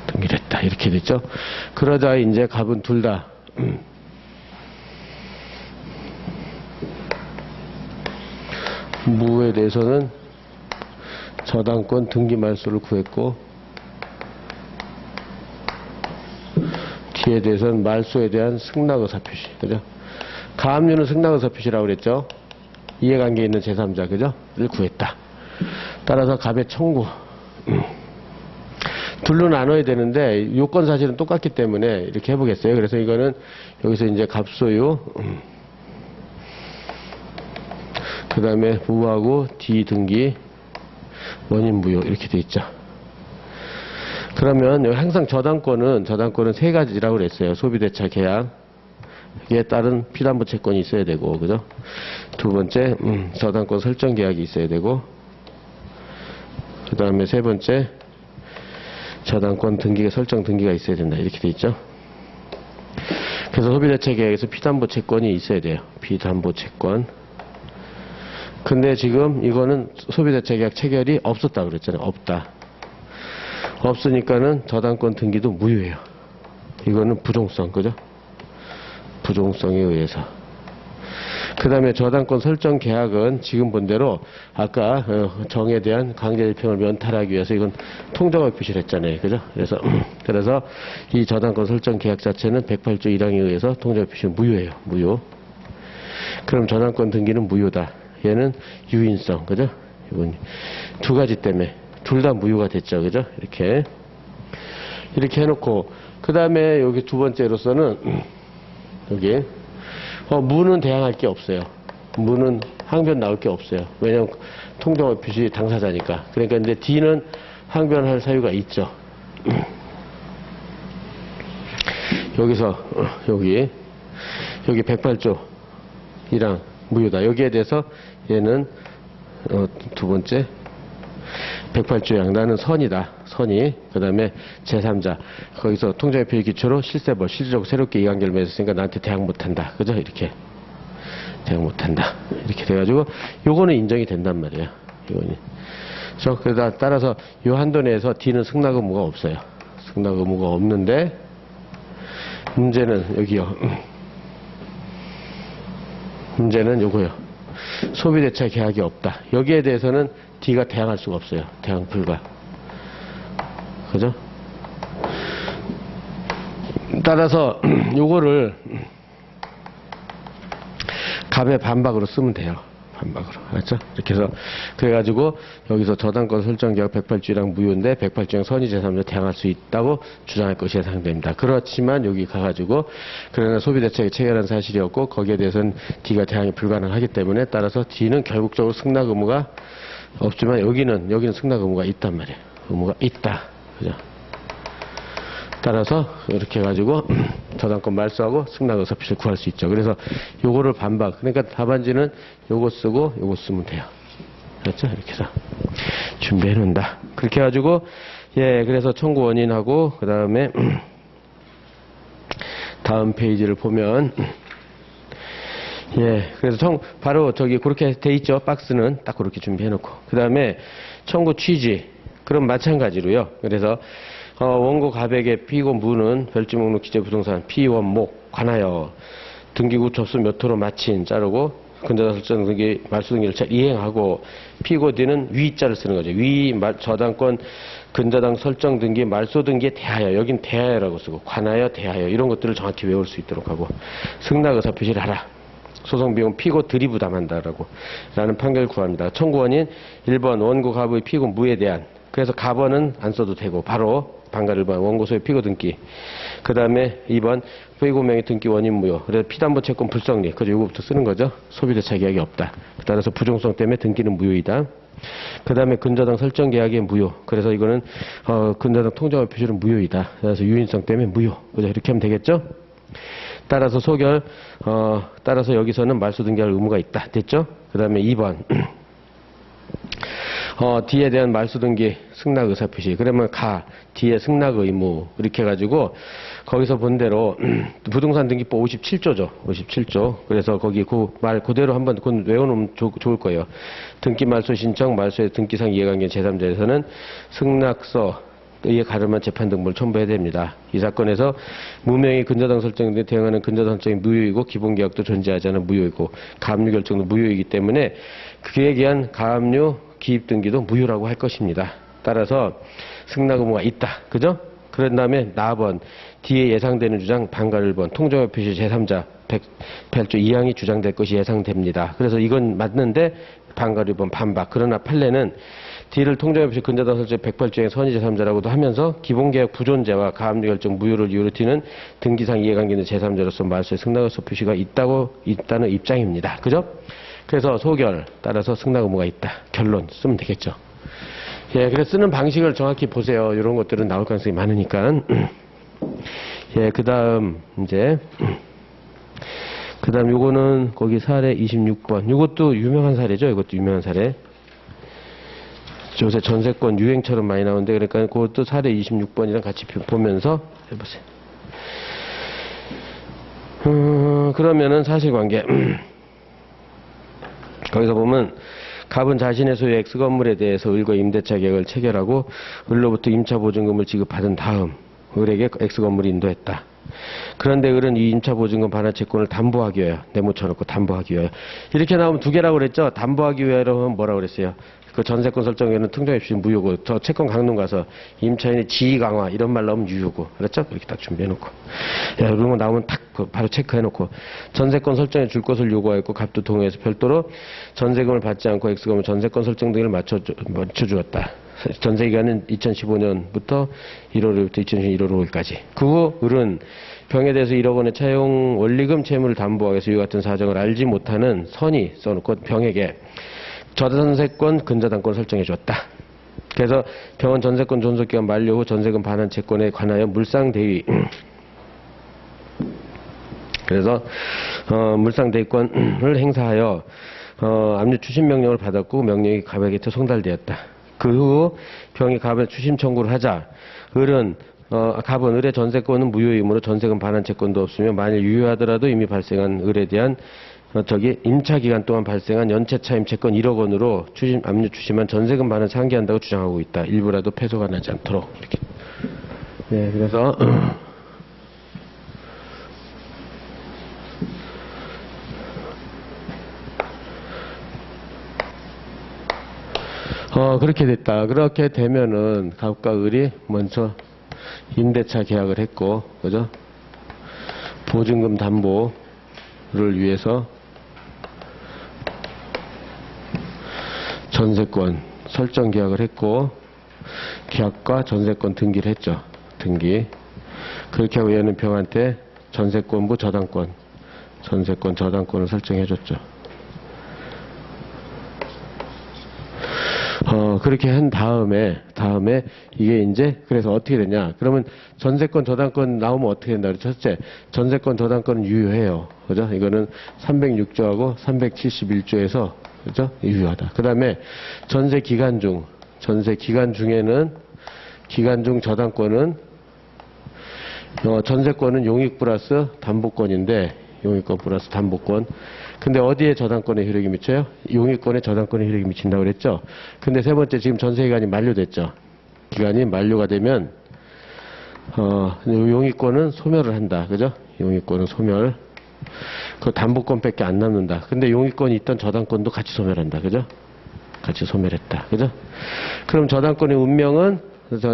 등기를 했다. 이렇게 됐죠. 그러자 이제 갑은 둘 다 무에 대해서는 저당권 등기 말소를 구했고 D에 대해서는 말소에 대한 승낙의사 표시. 그죠? 가압류는 승낙의사 표시라고 그랬죠. 이해관계에 있는 제3자 그죠? 를 구했다. 따라서 갑의 청구 둘로 나눠야 되는데 요건 사실은 똑같기 때문에 이렇게 해보겠어요. 그래서 이거는 여기서 이제 갑 소유 그 다음에 무하고 D 등기 원인 무효 이렇게 돼 있죠. 그러면 항상 저당권은 세 가지라고 그랬어요. 소비대차 계약, 이에 따른 피담보 채권이 있어야 되고, 그죠? 두 번째, 저당권 설정 계약이 있어야 되고, 그 다음에 세 번째, 저당권 등기가, 설정 등기가 있어야 된다. 이렇게 돼 있죠? 그래서 소비대체 계약에서 피담보 채권이 있어야 돼요. 피담보 채권. 근데 지금 이거는 소비대체 계약 체결이 없었다 그랬잖아요. 없다. 없으니까는 저당권 등기도 무효예요. 이거는 부종성, 그죠? 부종성에 의해서. 그 다음에 저당권 설정 계약은 지금 본 대로 아까 정에 대한 강제집행을 면탈하기 위해서 이건 통정을 표시를 했잖아요. 그죠? 그래서 이 저당권 설정 계약 자체는 108조 1항에 의해서 통정을 표시는 무효예요. 무효. 그럼 저당권 등기는 무효다. 얘는 유인성. 그죠? 이건 두 가지 때문에 둘 다 무효가 됐죠. 그죠? 이렇게 해놓고 그 다음에 여기 두 번째로서는 여기 무는 대항할 게 없어요. 무는 항변 나올 게 없어요. 왜냐하면 통정의 표시 당사자니까. 그러니까 근데 D는 항변할 사유가 있죠. 여기서 여기 108조 1항 무효다. 여기에 대해서 얘는 두 번째 108조양 나는 선이다. 선이. 그 다음에 제3자. 거기서 통정의 표시 기초로 실세벌, 실질적으로 새롭게 이관계를 맺었으니까 나한테 대항 못한다. 그죠? 이렇게. 대항 못한다. 이렇게 돼가지고, 요거는 인정이 된단 말이에요. 이거는. 그래서 따라서 요 한도 내에서 D는 승낙 의무가 없어요. 승낙 의무가 없는데, 문제는 여기요. 문제는 요거요. 소비대차 계약이 없다. 여기에 대해서는 D가 대항할 수가 없어요. 대항 불가. 그죠? 따라서 요거를 갑의 반박으로 쓰면 돼요. 반박으로. 알았죠? 이렇게 해서 그래가지고 여기서 저당권 설정 계약 108조랑 무효인데 108조랑 선의 제3자 대항할 수 있다고 주장할 것이 예상됩니다. 그렇지만 여기 가가지고 그러나 소비대책에 체결한 사실이 없고 거기에 대해서는 D가 대항이 불가능하기 때문에 따라서 D는 결국적으로 승낙 의무가 없지만 여기는 승낙 의무가 있단 말이에요. 의무가 있다. 그죠? 따라서 이렇게 해가지고 저당권 말소하고 승낙 의사표시를 구할 수 있죠. 그래서 요거를 반박. 그러니까 답안지는 요거 쓰고 요거 쓰면 돼요. 그렇죠? 이렇게 해서 준비해 놓는다. 그렇게 해가지고 그래서 청구 원인하고 그 다음에 다음 페이지를 보면 그래서 바로 저기 그렇게 돼 있죠. 박스는 딱 그렇게 준비해 놓고. 그 다음에 청구 취지. 그럼 마찬가지로요. 그래서 원고 가백의 피고 무는 별지 목록 기재 부동산 피원목 관하여 등기구 접수 몇 호로 마친 자르고 근저당 설정 등기 말소 등기를 이행하고 피고 D는 위자를 쓰는 거죠. 저당권 근저당 설정 등기 말소 등기에 대하여 여긴 대하여라고 쓰고 관하여 대하여 이런 것들을 정확히 외울 수 있도록 하고 승낙 의사 표시를 하라. 소송 비용 피고 들이 부담한다라고 라는 판결을 구합니다. 청구 원인 1번 원고 갑의 피고 무에 대한 그래서 갑원은 안 써도 되고 바로 방가 1번 원고소의 피고 등기 그 다음에 2번 피고 명의 등기 원인 무효 그래서 피담보 채권 불성립 그래서 요거부터 쓰는 거죠. 소비대차 계약이 없다. 따라서 부종성 때문에 등기는 무효이다. 그 다음에 근저당 설정 계약의 무효 그래서 이거는 근저당 통정의 표시는 무효이다. 그래서 유인성 때문에 무효 그죠? 이렇게 하면 되겠죠. 따라서 소결 따라서 여기서는 말소 등기할 의무가 있다. 됐죠? 그 다음에 2번 D에 대한 말소 등기 승낙 의사 표시 그러면 D의 승낙 의무 이렇게 해가지고 거기서 본 대로 부동산 등기법 57조죠. 57조. 그래서 거기 그 말 그대로 한번 그건 외워놓으면 좋을 거예요. 등기 말소 신청 말소의 등기상 이해관계 제3자에서는 승낙서 의에 가름한 재판 등본을 첨부해야 됩니다. 이 사건에서 무명의 근저당 설정 등 대응하는 근저당 설정이 무효이고 기본계약도 존재하지 않은 무효이고 가압류 결정도 무효이기 때문에 그에 의한 가압류 기입 등기도 무효라고 할 것입니다. 따라서 승낙 의무가 있다. 그죠? 그런 다음에 나번 뒤에 예상되는 주장 방가 1번 통정의 표시 제3자 108조 2항이 주장될 것이 예상됩니다. 그래서 이건 맞는데 방가 1번 반박. 그러나 판례는 D를 통정의 표시 근저당 설정 108조의 선의 제3자라고도 하면서 기본계약 부존재와 가압류 결정 무효를 이유로 D는 등기상 이해관계는 제3자로서 말소의 승낙의사 표시가 있다는 입장입니다. 그죠? 그래서 소결 따라서 승낙 의무가 있다. 결론 쓰면 되겠죠. 그래서 쓰는 방식을 정확히 보세요. 이런 것들은 나올 가능성이 많으니까. 그 다음 이제 그 다음 요거는 거기 사례 26번. 요것도 유명한 사례죠. 이것도 유명한 사례. 요새 전세권 유행처럼 많이 나오는데, 그러니까 그것도 사례 26번이랑 같이 보면서 해보세요. 그러면은 사실관계. 거기서 보면 갑은 자신의 소유 X건물에 대해서 을과 임대차 계약을 체결하고 을로부터 임차보증금을 지급받은 다음 을에게 X건물이 인도했다. 그런데 을은 이 임차보증금 반환채권을 담보하기 위하여 내모쳐놓고 담보하기 위하여 이렇게 나오면 두 개라고 그랬죠. 담보하기 위하여로 하면 뭐라고 그랬어요. 그 전세권 설정에는 통장입시 무효고, 저 채권 강론 가서 임차인의 지위 강화 이런 말 나오면 유효고, 그렇죠? 이렇게 딱 준비해놓고, 야, 이런 거 나오면 탁 바로 체크해놓고, 전세권 설정에 줄 것을 요구하였고 갑도 동의해서 별도로 전세금을 받지 않고 X금을 전세권 설정 등을 맞춰주었다. 전세기간은 2015년부터 1월 1일부터 2012년 1월 5일까지. 그 후 을은 병에 대해서 1억 원의 차용 원리금 채무를 담보하기 위해서 이 같은 사정을 알지 못하는 선이 써놓고 병에게 저전세권 근저당권 설정해 주었다. 그래서 병은 전세권 존속기간 만료 후 전세금 반환 채권에 관하여 물상대위 그래서 물상대위권을 행사하여 압류 추심 명령을 받았고 명령이 갑에게 송달되었다. 그 후 병이 갑에 추심 청구를 하자 을은 갑은 을의 전세권은 무효이므로 전세금 반환 채권도 없으며 만일 유효하더라도 이미 발생한 을에 대한 임차 기간 동안 발생한 연체 차임 채권 1억 원으로 압류 추심한 전세금 반환 상기한다고 주장하고 있다. 일부라도 패소가 나지 않도록 이렇게. 네, 그래서 그렇게 됐다. 그렇게 되면은 갑과 을이 먼저 임대차 계약을 했고, 그죠? 보증금 담보를 위해서 전세권 설정 계약을 했고 계약과 전세권 등기를 했죠. 등기. 그렇게 하고 얘는 병한테 전세권부 저당권 전세권 저당권을 설정해 줬죠. 그렇게 한 다음에 이게 이제 그래서 어떻게 되냐? 그러면 전세권 저당권 나오면 어떻게 된다? 첫째, 전세권 저당권은 유효해요. 그죠? 이거는 306조하고 371조에서 그죠? 유효하다. 그 다음에 전세 기간 중에는 기간 중 저당권은 전세권은 용익 플러스 담보권인데 용익권 플러스 담보권. 근데 어디에 저당권의 효력이 미쳐요? 용익권에 저당권의 효력이 미친다고 그랬죠? 근데 세 번째 지금 전세기간이 만료됐죠? 기간이 만료가 되면 용익권은 소멸을 한다. 그죠? 용익권은 소멸. 그 담보권밖에 안 남는다. 근데 용익권이 있던 저당권도 같이 소멸한다. 그죠? 같이 소멸했다. 그죠? 그럼 저당권의 운명은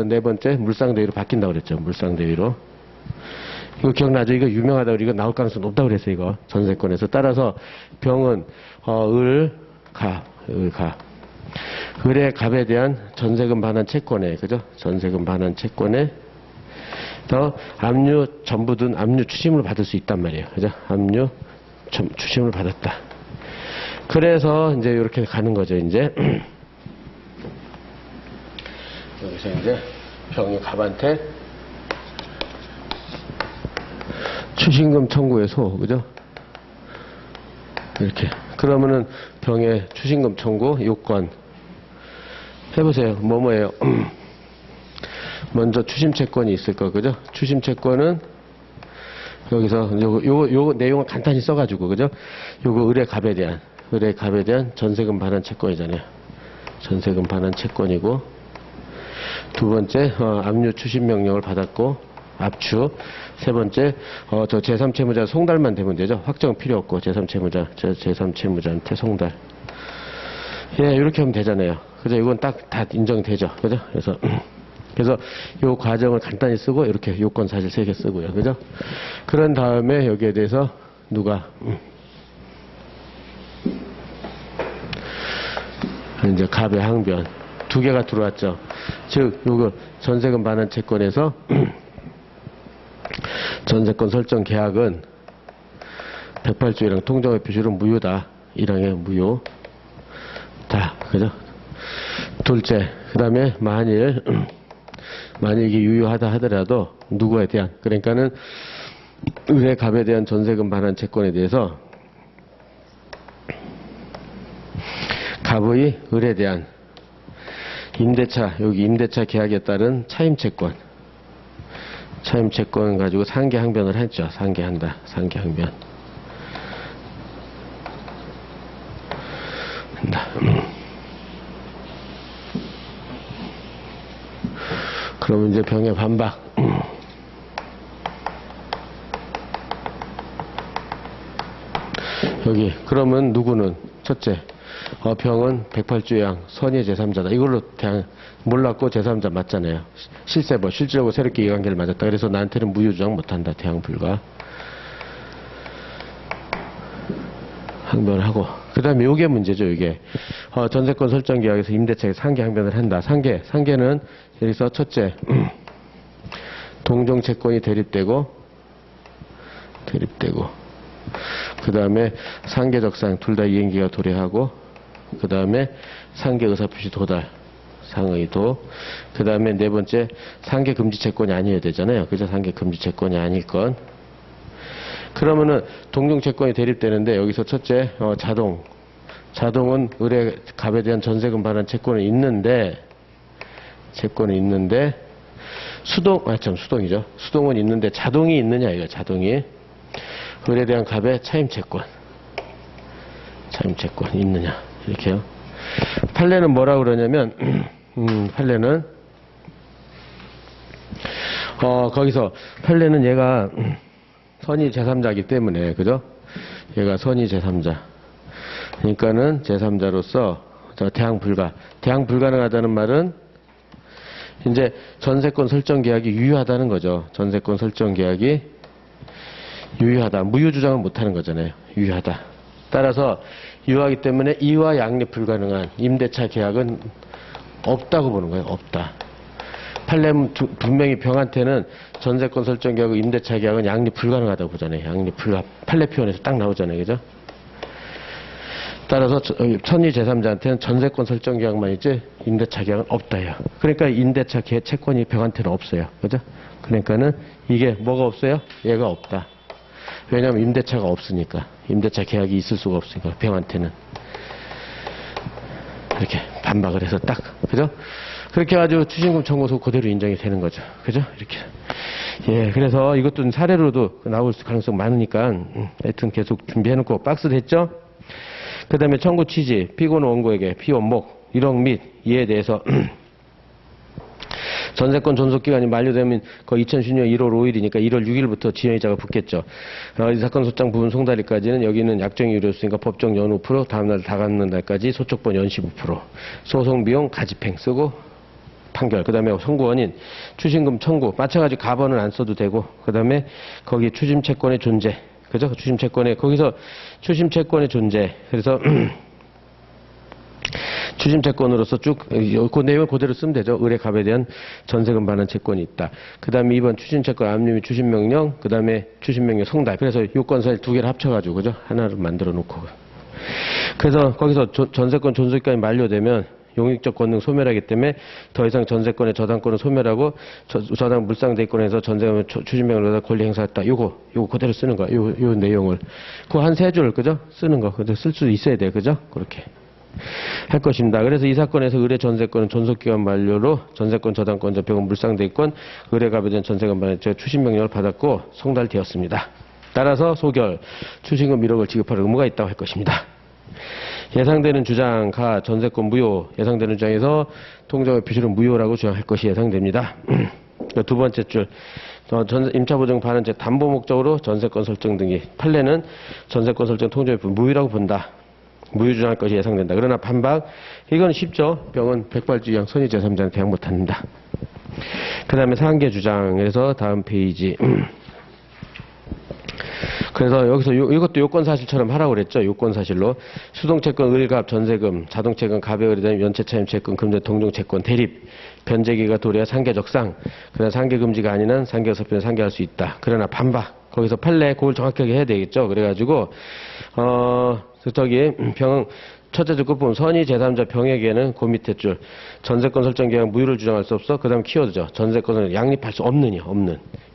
네 번째 물상대위로 바뀐다고 그랬죠? 물상대위로. 이거 기억나죠? 이거 유명하다고 이거 나올 가능성이 높다고 그랬어요. 이거 전세권에서. 따라서 병은 을의 갑에 대한 전세금 반환 채권에 그죠? 전세금 반환 채권에 더 압류 전부 든 압류 추심을 받을 수 있단 말이에요. 그죠? 압류 추심을 받았다. 그래서 이제 이렇게 가는 거죠. 이제 여기서 이제 병이 갑한테 추심금 청구해서 그죠? 이렇게 그러면은 병의 추심금 청구 요건 해보세요. 뭐예요? 먼저 추심채권이 있을 거 그죠? 추심채권은 여기서 요거 내용을 간단히 써가지고 그죠? 요거 을의 갑에 대한 전세금 반환 채권이잖아요. 전세금 반환 채권이고 두 번째 압류 추심 명령을 받았고 압추. 세 번째, 저 제3채무자 송달만 되면 되죠. 확정 필요 없고, 제3채무자한테 송달. 예, 이렇게 하면 되잖아요. 그죠? 이건 딱 다 인정되죠. 그죠? 그래서 요 과정을 간단히 쓰고, 이렇게 요건 사실 3개 쓰고요. 그죠? 그런 다음에 여기에 대해서 누가, 이제 갑의 항변. 2개가 들어왔죠. 즉, 요거 전세금 반환 채권에서 전세권 설정 계약은 108조 1항 통정의 표시로 무효다. 1항에 무효. 다, 그죠? 둘째, 그 다음에 만일 이게 유효하다 하더라도 누구에 대한, 그러니까는 을의 갑에 대한 전세금 반환 채권에 대해서 갑의 을에 대한 임대차, 여기 임대차 계약에 따른 차임채권 가지고 상계항변을 했죠. 상계한다. 상계항변. 한다. 그러면 이제 병의 반박. 여기 그러면 누구는 첫째 병은 108주양 선의 제3자다. 이걸로 대항 몰랐고 제3자 맞잖아요. 실세법 실질적으로 새롭게 이해관계를 맞았다. 그래서 나한테는 무효주장 못한다. 대항 불가. 항변하고 그 다음에 요게 문제죠. 이게 전세권 설정 계약에서 임대차에 상계 항변을 한다. 상계는 여기서 첫째 동종 채권이 대립되고 그 다음에 상계적상 둘 다 이행기가 도래하고 그 다음에 상계 의사표시 도달 상의도 그 다음에 네 번째 상계 금지 채권이 아니어야 되잖아요. 그죠? 상계 금지 채권이 아닐 건 그러면은 동종 채권이 대립되는데 여기서 첫째 자동은 을의 갑에 대한 전세금 반환 채권은 있는데 수동이죠. 수동은 있는데 자동이 있느냐 이거 자동이 을에 대한 갑의 차임채권 있느냐 이렇게요. 판례는 뭐라 그러냐면 판례는 거기서 판례는 얘가 선의 제3자이기 때문에 그죠? 얘가 선의 제3자 그러니까는 제3자로서 대항 불가능하다는 말은 이제 전세권 설정 계약이 유효하다는 거죠. 전세권 설정 계약이 유효하다. 무효 주장은 못하는 거잖아요. 유효하다. 따라서 유효하기 때문에 이와 양립 불가능한 임대차 계약은 없다고 보는 거예요. 없다. 판례는 분명히 병한테는 전세권 설정 계약과 임대차 계약은 양립 불가능하다고 보잖아요. 양립 불가. 판례 표현에서 딱 나오잖아요. 그죠? 따라서 선의 제3자한테는 전세권 설정 계약만 있지 임대차 계약은 없다요. 그러니까 임대차 채권이 병한테는 없어요. 그죠? 그러니까는 이게 뭐가 없어요? 얘가 없다. 왜냐하면 임대차가 없으니까. 임대차 계약이 있을 수가 없으니까 병한테는. 이렇게 반박을 해서 딱 그죠? 그렇게 해가지고 추징금 청구서 그대로 인정이 되는 거죠. 그죠? 이렇게. 예, 그래서 이것도 사례로도 나올 가능성 많으니까 하여튼 계속 준비해놓고 박스 됐죠? 그 다음에 청구 취지, 피고는 원고에게 피원목, 1억 및 이에 대해서 전세권 존속기간이 만료되면 거의 2010년 1월 5일이니까 1월 6일부터 지연이자가 붙겠죠. 이 사건 소장 부분 송달일까지는 여기는 약정이 유효했으니까 법정 연후 프로 다음날 다 갖는 날까지 소촉번 연시 5% 소송비용 가집행 쓰고 판결. 그 다음에 청구원인 추징금 청구 마찬가지 가번은 안 써도 되고 그 다음에 거기 추심채권의 존재 그죠? 추심채권의 거기서 추심채권의 존재 그래서 추심채권으로서 쭉 그 내용을 그대로 쓰면 되죠. 을의 갑에 대한 전세금 반환 채권이 있다. 그 다음에 2번 추심채권 압류 및 추심명령 그 다음에 추심명령 성달 그래서 요건사실 두 개를 합쳐가지고 그죠? 하나를 만들어 놓고 그래서 거기서 전세권 존속기간이 만료되면 용익적 권능 소멸하기 때문에 더 이상 전세권의 저당권을 소멸하고 저당 물상대권에서 전세금 추진명령을 권리 행사했다. 요거 그대로 쓰는 거야. 요 내용을 그 한 세 줄 그죠? 쓰는 거. 근데 쓸 수 있어야 돼. 그죠? 그렇게 할 것입니다. 그래서 이 사건에서 을의 전세권은 존속기간 만료로 전세권 저당권 병은 물상대권 을의 갑에 대한 전세금 반환 추진명령을 받았고 송달되었습니다. 따라서 소결 추징금 1억을 지급할 의무가 있다고 할 것입니다. 예상되는 주장 가 전세권 무효 예상되는 주장에서 통정의 표시는 무효라고 주장할 것이 예상됩니다. 두 번째 줄 임차보증 반환제 담보 목적으로 전세권 설정 등기 판례는 전세권 설정 통정의 무효라고 본다. 무효 주장할 것이 예상된다. 그러나 반박 이건 쉽죠. 병은 백발주의양 선의 제3자는 대항 못한다. 그 다음에 상계 주장에서 다음 페이지 그래서 여기서 이것도 요건사실처럼 하라고 그랬죠. 요건사실로 수동채권 을갑 전세금 자동채권 갑에 의뢰된 연체차임채권 금전 동종채권 대립 변제기가 도래야 상계적상 그러나 상계금지가 아닌 한 상계서편에 상계할 수 있다. 그러나 반박 거기서 판례 그걸 정확하게 해야 되겠죠. 그래가지고 병 첫째 줄 끝부분 선의 제3자 병에게는 그 밑에 줄 전세권 설정 계약 무효를 주장할 수 없어. 그 다음 키워드죠. 전세권을 양립할 수 없는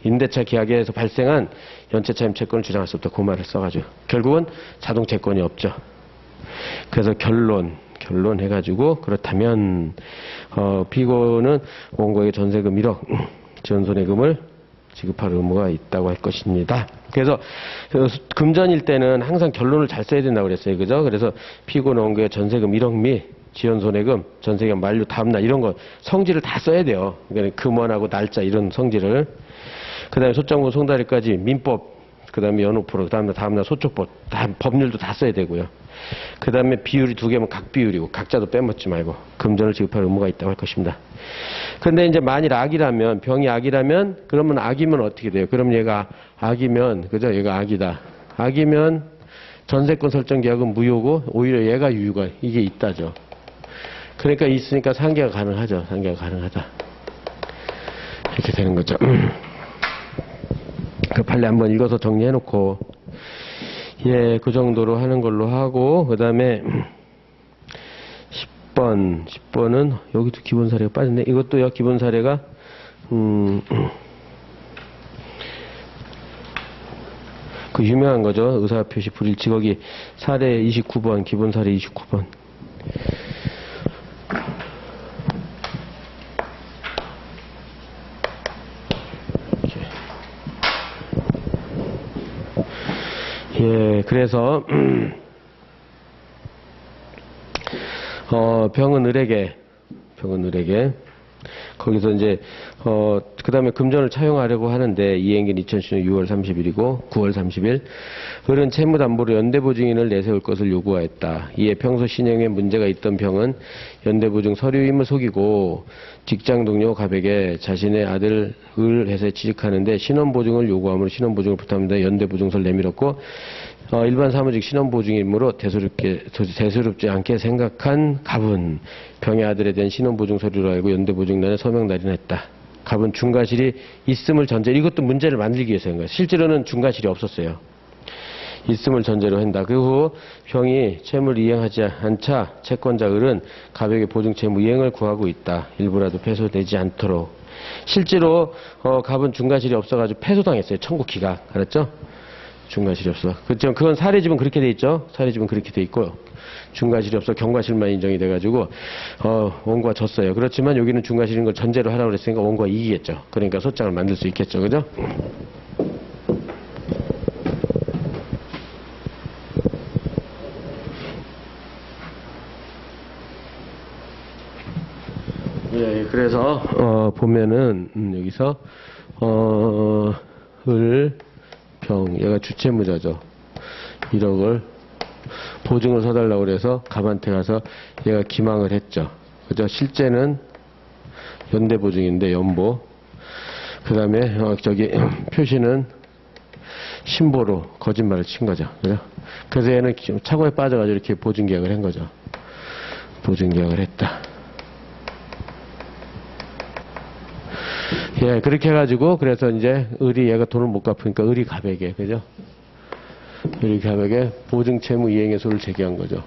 임대차 계약에서 발생한 연체차임 채권을 주장할 수 없다. 그 말을 써가지고 결국은 자동채권이 없죠. 그래서 결론 결론해가지고 그렇다면 피고는 원고에게 전세금 1억 지연손해금을 지급할 의무가 있다고 할 것입니다. 그래서 금전일 때는 항상 결론을 잘 써야 된다고 그랬어요. 그죠? 그래서 피고는 원고에 전세금 1억 및 지연손해금, 전세기간 만료 다음날 이런 거 성질을 다 써야 돼요. 그러니까 금원하고 날짜 이런 성질을. 그 다음에 소장부 송달일까지 민법, 그 다음에 연호프로, 그 다음날 소촉법, 다 법률도 다 써야 되고요. 그 다음에 비율이 두 개면 각 비율이고 각자도 빼먹지 말고 금전을 지급할 의무가 있다고 할 것입니다. 근데 이제 만일 악이라면, 병이 악이라면, 그러면 악이면 어떻게 돼요? 그럼 얘가 악이면, 그죠? 얘가 악이다. 악이면 전세권 설정 계약은 무효고 오히려 얘가 유효가 이게 있다죠. 그러니까 있으니까 상계가 가능하죠. 상계가 가능하다. 이렇게 되는 거죠. 그 판례 한번 읽어서 정리해놓고, 예, 그 정도로 하는 걸로 하고, 그 다음에 10번은 여기도 기본 사례가 빠졌네. 이것도요, 기본 사례가 그 유명한 거죠. 의사표시 불일치. 거기 사례 29번, 기본 사례 29번. 예, 그래서 병은 을에게 거기서 이제 그 다음에 금전을 차용하려고 하는데 이행긴 2010년 6월 30일이고 9월 30일 을은 채무담보로 연대보증인을 내세울 것을 요구하였다. 이에 평소 신용에 문제가 있던 병은 연대보증 서류임을 속이고 직장 동료 갑에게 자신의 아들 을 회사에 취직하는데 신원보증을 요구하므로 신원보증을 부탁합니다. 연대보증서를 내밀었고 일반 사무직 신원보증이므로 대수롭지 않게 생각한 갑은 병의 아들에 대한 신원보증 서류로 알고 연대보증란에 서명 날인했다. 갑은 중과실이 있음을 전제로, 이것도 문제를 만들기 위해서 한 거예요. 실제로는 중과실이 없었어요. 있음을 전제로 한다. 그 후 병이 채무를 이행하지 않자 채권자 을은 갑에게 보증채무 이행을 구하고 있다. 일부라도 패소되지 않도록. 실제로 갑은 중과실이 없어가지고 패소당했어요. 청구 기각. 알았죠? 중과실이 없어. 그렇죠. 그건 사례집은 그렇게 돼 있죠. 사례집은 그렇게 돼 있고요. 중과실이 없어 경과실만 인정이 돼가지고 원고가 졌어요. 그렇지만 여기는 중과실인 걸 전제로 하라고 그랬으니까 원고가 이기겠죠. 그러니까 소장을 만들 수 있겠죠. 그죠? 예, 그래서 보면은 여기서 병, 얘가 주채무자죠. 1억을 보증을 서달라고 그래서 갑한테 가서 얘가 기망을 했죠. 그죠? 실제는 연대보증인데 연보. 그 다음에 표시는 신보로 거짓말을 친 거죠. 그죠? 그래서 얘는 착오에 빠져가지고 이렇게 보증계약을 한 거죠. 보증계약을 했다. 예, 그렇게 해가지고, 그래서 이제, 을이 얘가 돈을 못 갚으니까 을이 갑에게, 그죠? 을이 갑에게 보증채무 이행해소를 제기한 거죠.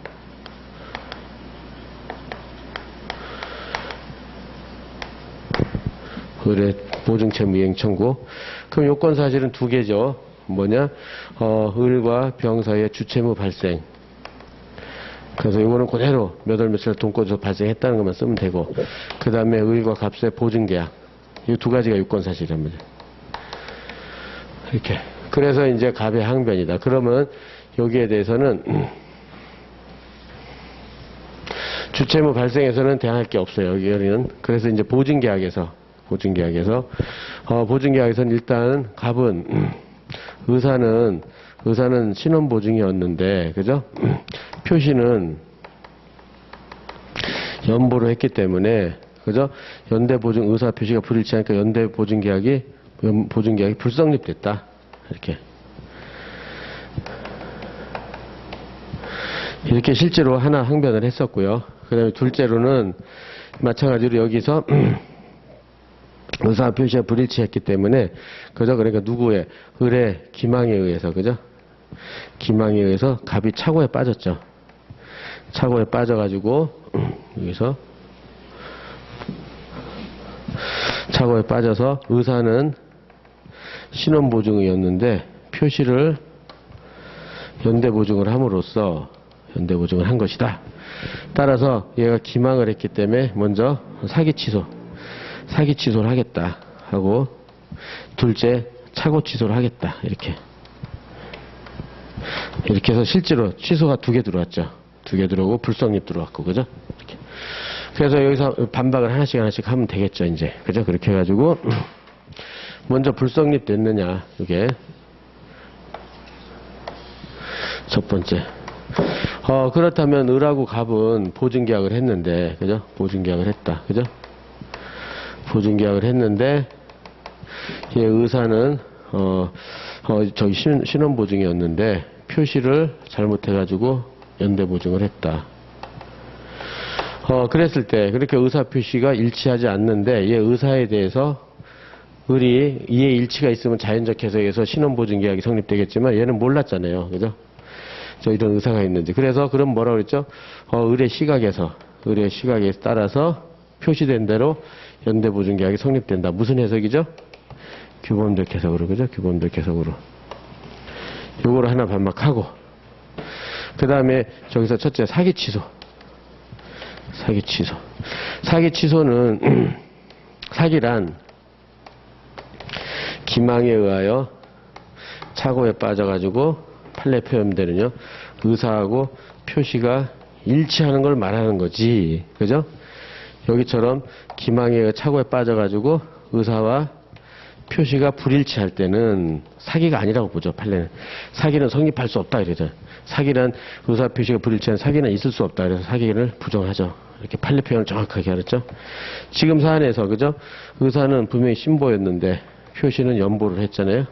을의 보증채무 이행 청구. 그럼 요건 사실은 두 개죠. 뭐냐? 을과 병 사이에 주채무 발생. 그래서 이거는 그대로 몇 월 며칠 돈꿔서 발생했다는 것만 쓰면 되고, 그 다음에 을과 갑의 보증계약. 이 두 가지가 유권사실입니다. 이렇게. 그래서 이제 갑의 항변이다. 그러면 여기에 대해서는 주채무 발생에서는 대항할 게 없어요. 여기는. 그래서 이제 보증계약에서는 일단 갑은 의사는 신원보증이었는데, 그죠? 표시는 연보로 했기 때문에, 그죠? 연대보증, 의사 표시가 불일치하니까 연대보증계약이 불성립됐다. 이렇게 실제로 하나 항변을 했었고요. 그 다음에 둘째로는 마찬가지로 여기서 의사 표시가 불일치했기 때문에, 그죠? 그러니까 누구의, 을의 기망에 의해서, 그죠? 기망에 의해서 갑이 착오에 빠졌죠. 착오에 빠져가지고, 여기서 착오에 빠져서 의사는 신원보증이었는데 표시를 연대보증을 함으로써 연대보증을 한 것이다. 따라서 얘가 기망을 했기 때문에 먼저 사기 취소를 하겠다 하고, 둘째 차고 취소를 하겠다 이렇게 해서 실제로 취소가 2개 들어왔죠. 2개 들어오고 불성립 들어왔고, 그죠? 이렇게. 그래서 여기서 반박을 하나씩 하면 되겠죠, 이제. 그죠? 그렇게 해가지고 먼저 불성립 됐느냐, 이게 첫 번째. 그렇다면 을하고 갑은 보증계약을 했는데, 그죠? 보증계약을 했다, 그죠? 보증계약을 했는데, 얘 의사는 저기 신원보증이었는데 표시를 잘못해가지고 연대보증을 했다. 그랬을 때 그렇게 의사 표시가 일치하지 않는데, 얘 의사에 대해서 을이 이에 일치가 있으면 자연적 해석에서 신원보증계약이 성립되겠지만 얘는 몰랐잖아요, 그죠? 저 이런 의사가 있는지. 그래서 그럼 뭐라고 그랬죠? 을의 시각에서 따라서 표시된 대로 연대보증계약이 성립된다. 무슨 해석이죠? 규범적 해석으로, 그죠? 규범적 해석으로. 요거를 하나 반박하고, 그 다음에 저기서 첫째 사기 취소는 사기란 기망에 의하여 착오에 빠져가지고 판례 표현대로는요, 의사하고 표시가 일치하는 걸 말하는 거지, 그죠? 여기처럼 기망에 의해 착오에 빠져가지고 의사와 표시가 불일치할 때는 사기가 아니라고 보죠, 판례는. 사기는 성립할 수 없다 이러죠. 사기란 의사 표시가 불일치한 사기는 있을 수 없다. 그래서 사기를 부정하죠. 이렇게 판례 표현을 정확하게 하랬죠. 지금 사안에서, 그죠? 의사는 분명히 신보였는데 표시는 연보를 했잖아요.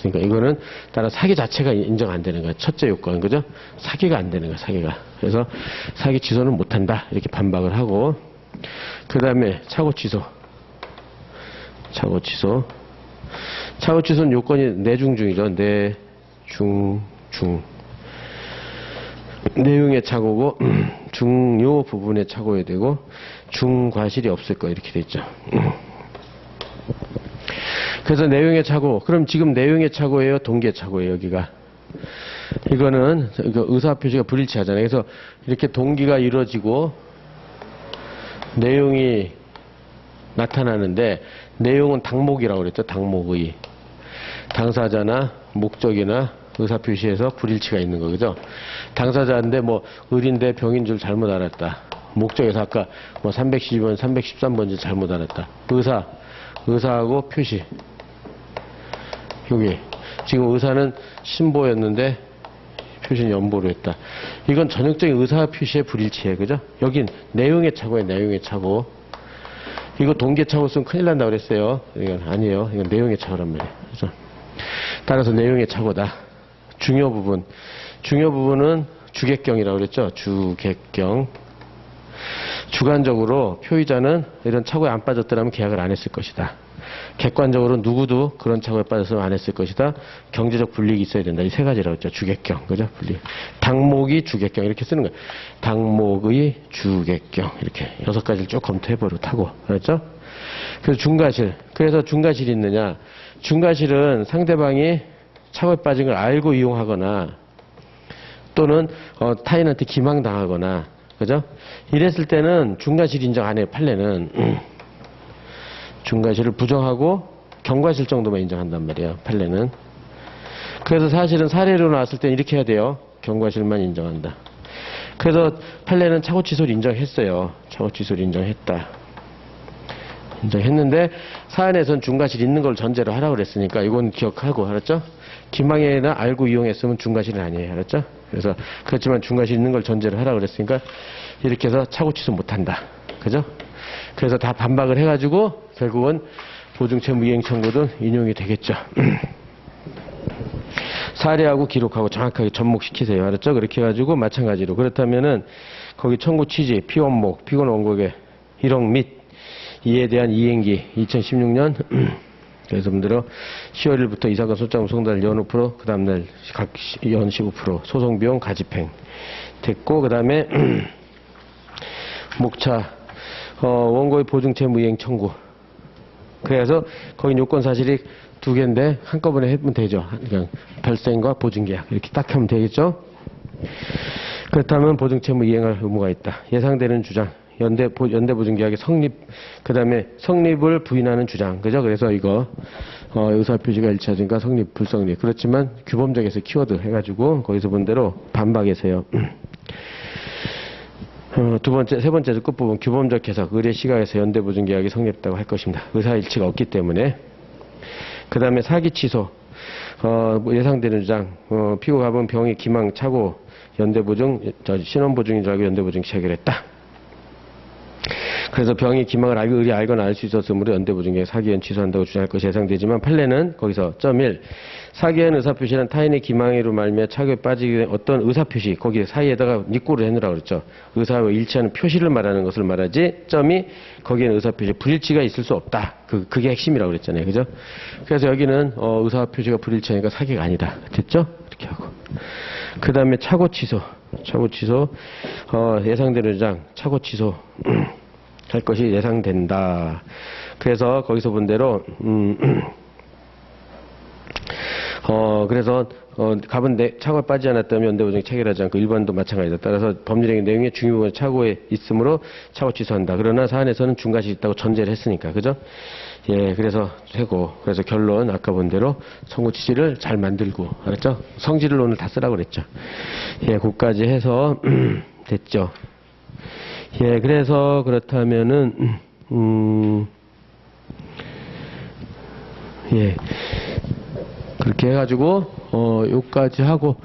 그러니까 이거는 따라 사기 자체가 인정 안 되는 거야. 첫째 요건, 그죠? 사기가 안 되는 거야, 사기가. 그래서 사기 취소는 못한다 이렇게 반박을 하고, 그 다음에 차고 취소는 요건이 내중중이죠. 내용의 착오고 중요 부분의 착오야 되고 중과실이 없을 거 이렇게 돼 있죠. 그래서 내용의 착오. 그럼 지금 내용의 착오예요, 동기의 착오예요, 여기가. 이거는 의사 표시가 불일치하잖아요. 그래서 이렇게 동기가 이루어지고 내용이 나타나는데, 내용은 당목이라고 그랬죠. 당목의. 당사자나 목적이나 의사 표시에서 불일치가 있는 거, 그죠? 당사자인데 뭐 을인데 병인 줄 잘못 알았다. 목적에서 아까 뭐 312번, 313번 줄 잘못 알았다. 의사하고 표시. 여기 지금 의사는 신보였는데 표시는 연보로 했다. 이건 전형적인 의사 표시의 불일치예요, 그죠? 여긴 내용의 착오예요, 내용의 착오. 이거 동기의 착오 쓰면 큰일 난다고 그랬어요. 이건 아니에요. 이건 내용의 착오란 말이에요. 그죠? 따라서 내용의 착오다. 중요 부분은 주객경이라고 그랬죠. 주객경. 주관적으로 표의자는 이런 착오에 안 빠졌더라면 계약을 안 했을 것이다. 객관적으로 누구도 그런 착오에 빠졌으면 안 했을 것이다. 경제적 불이익이 있어야 된다. 이 세 가지라고 했죠. 주객경. 그죠? 불이익. 당목이 주객경. 이렇게 쓰는 거예요. 당목의 주객경. 이렇게 6가지를 쭉 검토해보려 하고. 그렇죠? 그래서 중과실. 그래서 중과실이 있느냐. 중과실은 상대방이 착오에 빠진 걸 알고 이용하거나 또는 타인한테 기망당하거나, 그죠? 이랬을 때는 중과실 인정 안 해요, 판례는. 중과실을 부정하고 경과실 정도만 인정한단 말이에요, 판례는. 그래서 사실은 사례로 나왔을 땐 이렇게 해야 돼요. 경과실만 인정한다. 그래서 판례는 착오 취소를 인정했어요. 착오 취소를 인정했다. 인정했는데 사안에선 중과실 있는 걸 전제로 하라고 그랬으니까 이건 기억하고, 알았죠? 기망에나 알고 이용했으면 중과실은 아니에요, 알았죠? 그래서 그렇지만 중과실 있는 걸 전제로 하라고 그랬으니까 이렇게 해서 착오 취소 못한다, 그죠? 그래서 다 반박을 해가지고 결국은 보증채무 이행 청구도 인용이 되겠죠. 사례하고 기록하고 정확하게 접목시키세요, 알았죠? 그렇게 해가지고 마찬가지로, 그렇다면은 거기 청구 취지, 피원목, 피권 원고의 일억 및 이에 대한 이행기 2016년 그래서 분들은 10월 1일부터 이 사건 소장 송달 연 5%, 그 다음날 각 연 15%, 소송비용 가집행 됐고, 그 다음에 목차 원고의 보증채무 이행 청구. 그래서 거기 요건 사실이 2개인데 한꺼번에 하면 되죠. 그냥 발생과 보증계약 이렇게 딱 하면 되겠죠. 그렇다면 보증채무 이행할 의무가 있다. 예상되는 주장. 연대보증계약의 성립, 그 다음에 성립을 부인하는 주장. 그죠? 그래서 이거, 의사표시가 일치하니까 성립, 불성립. 그렇지만 규범적에서 키워드 해가지고 거기서 본 대로 반박에서요. 세 번째도 끝부분 규범적 해석, 의뢰 시각에서 연대보증계약이 성립했다고 할 것입니다. 의사일치가 없기 때문에. 그 다음에 사기 취소, 예상되는 주장, 피고갑은 병이 기망 차고 연대보증, 신원보증인 줄 알고 연대보증 체결했다. 그래서 병이 기망을 의뢰 알거나 알 수 있었으므로 연대보증계약 사기현 취소한다고 주장할 것이 예상되지만 판례는 거기서 .1 사기현 의사표시는 타인의 기망으로 말미암아 차고에 빠지게 된 어떤 의사표시 거기 사이에다가 니꼬를 해놓으라고 그랬죠. 의사와 일치하는 표시를 말하는 것을 말하지 .2 거기에는 의사표시 불일치가 있을 수 없다. 그게 핵심이라고 그랬잖아요. 그죠? 그래서 여기는 의사표시가 불일치하니까 사기가 아니다. 됐죠? 이렇게 하고 그 다음에 차고 취소 예상되는 주장 차고 취소 할 것이 예상된다. 그래서 거기서 본 대로 그래서 갑은 차고에 빠지지 않았다면 연대보증이 체결하지 않고 일반도 마찬가지다. 따라서 법률행위 내용에 중요한 차고에 있으므로 차고 취소한다. 그러나 사안에서는 중과실이 있다고 전제를 했으니까 그죠? 예, 그래서 되고 그래서 결론 아까 본 대로 선고 취지를 잘 만들고 알았죠? 성질을 오늘 다 쓰라고 그랬죠. 예, 그까지 해서 됐죠. 예, 그래서 그렇다면은 예, 그렇게 해가지고 요까지 하고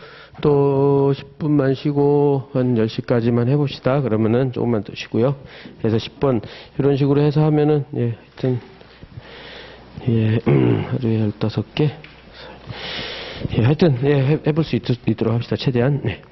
또 10분만 쉬고 한 10시까지만 해봅시다. 그러면은 조금만 더 쉬고요. 그래서 10번 이런 식으로 해서 하면은 예, 하여튼 예, 하루에 15개 예, 하여튼 예, 해볼 수 있도록 합시다. 최대한. 네.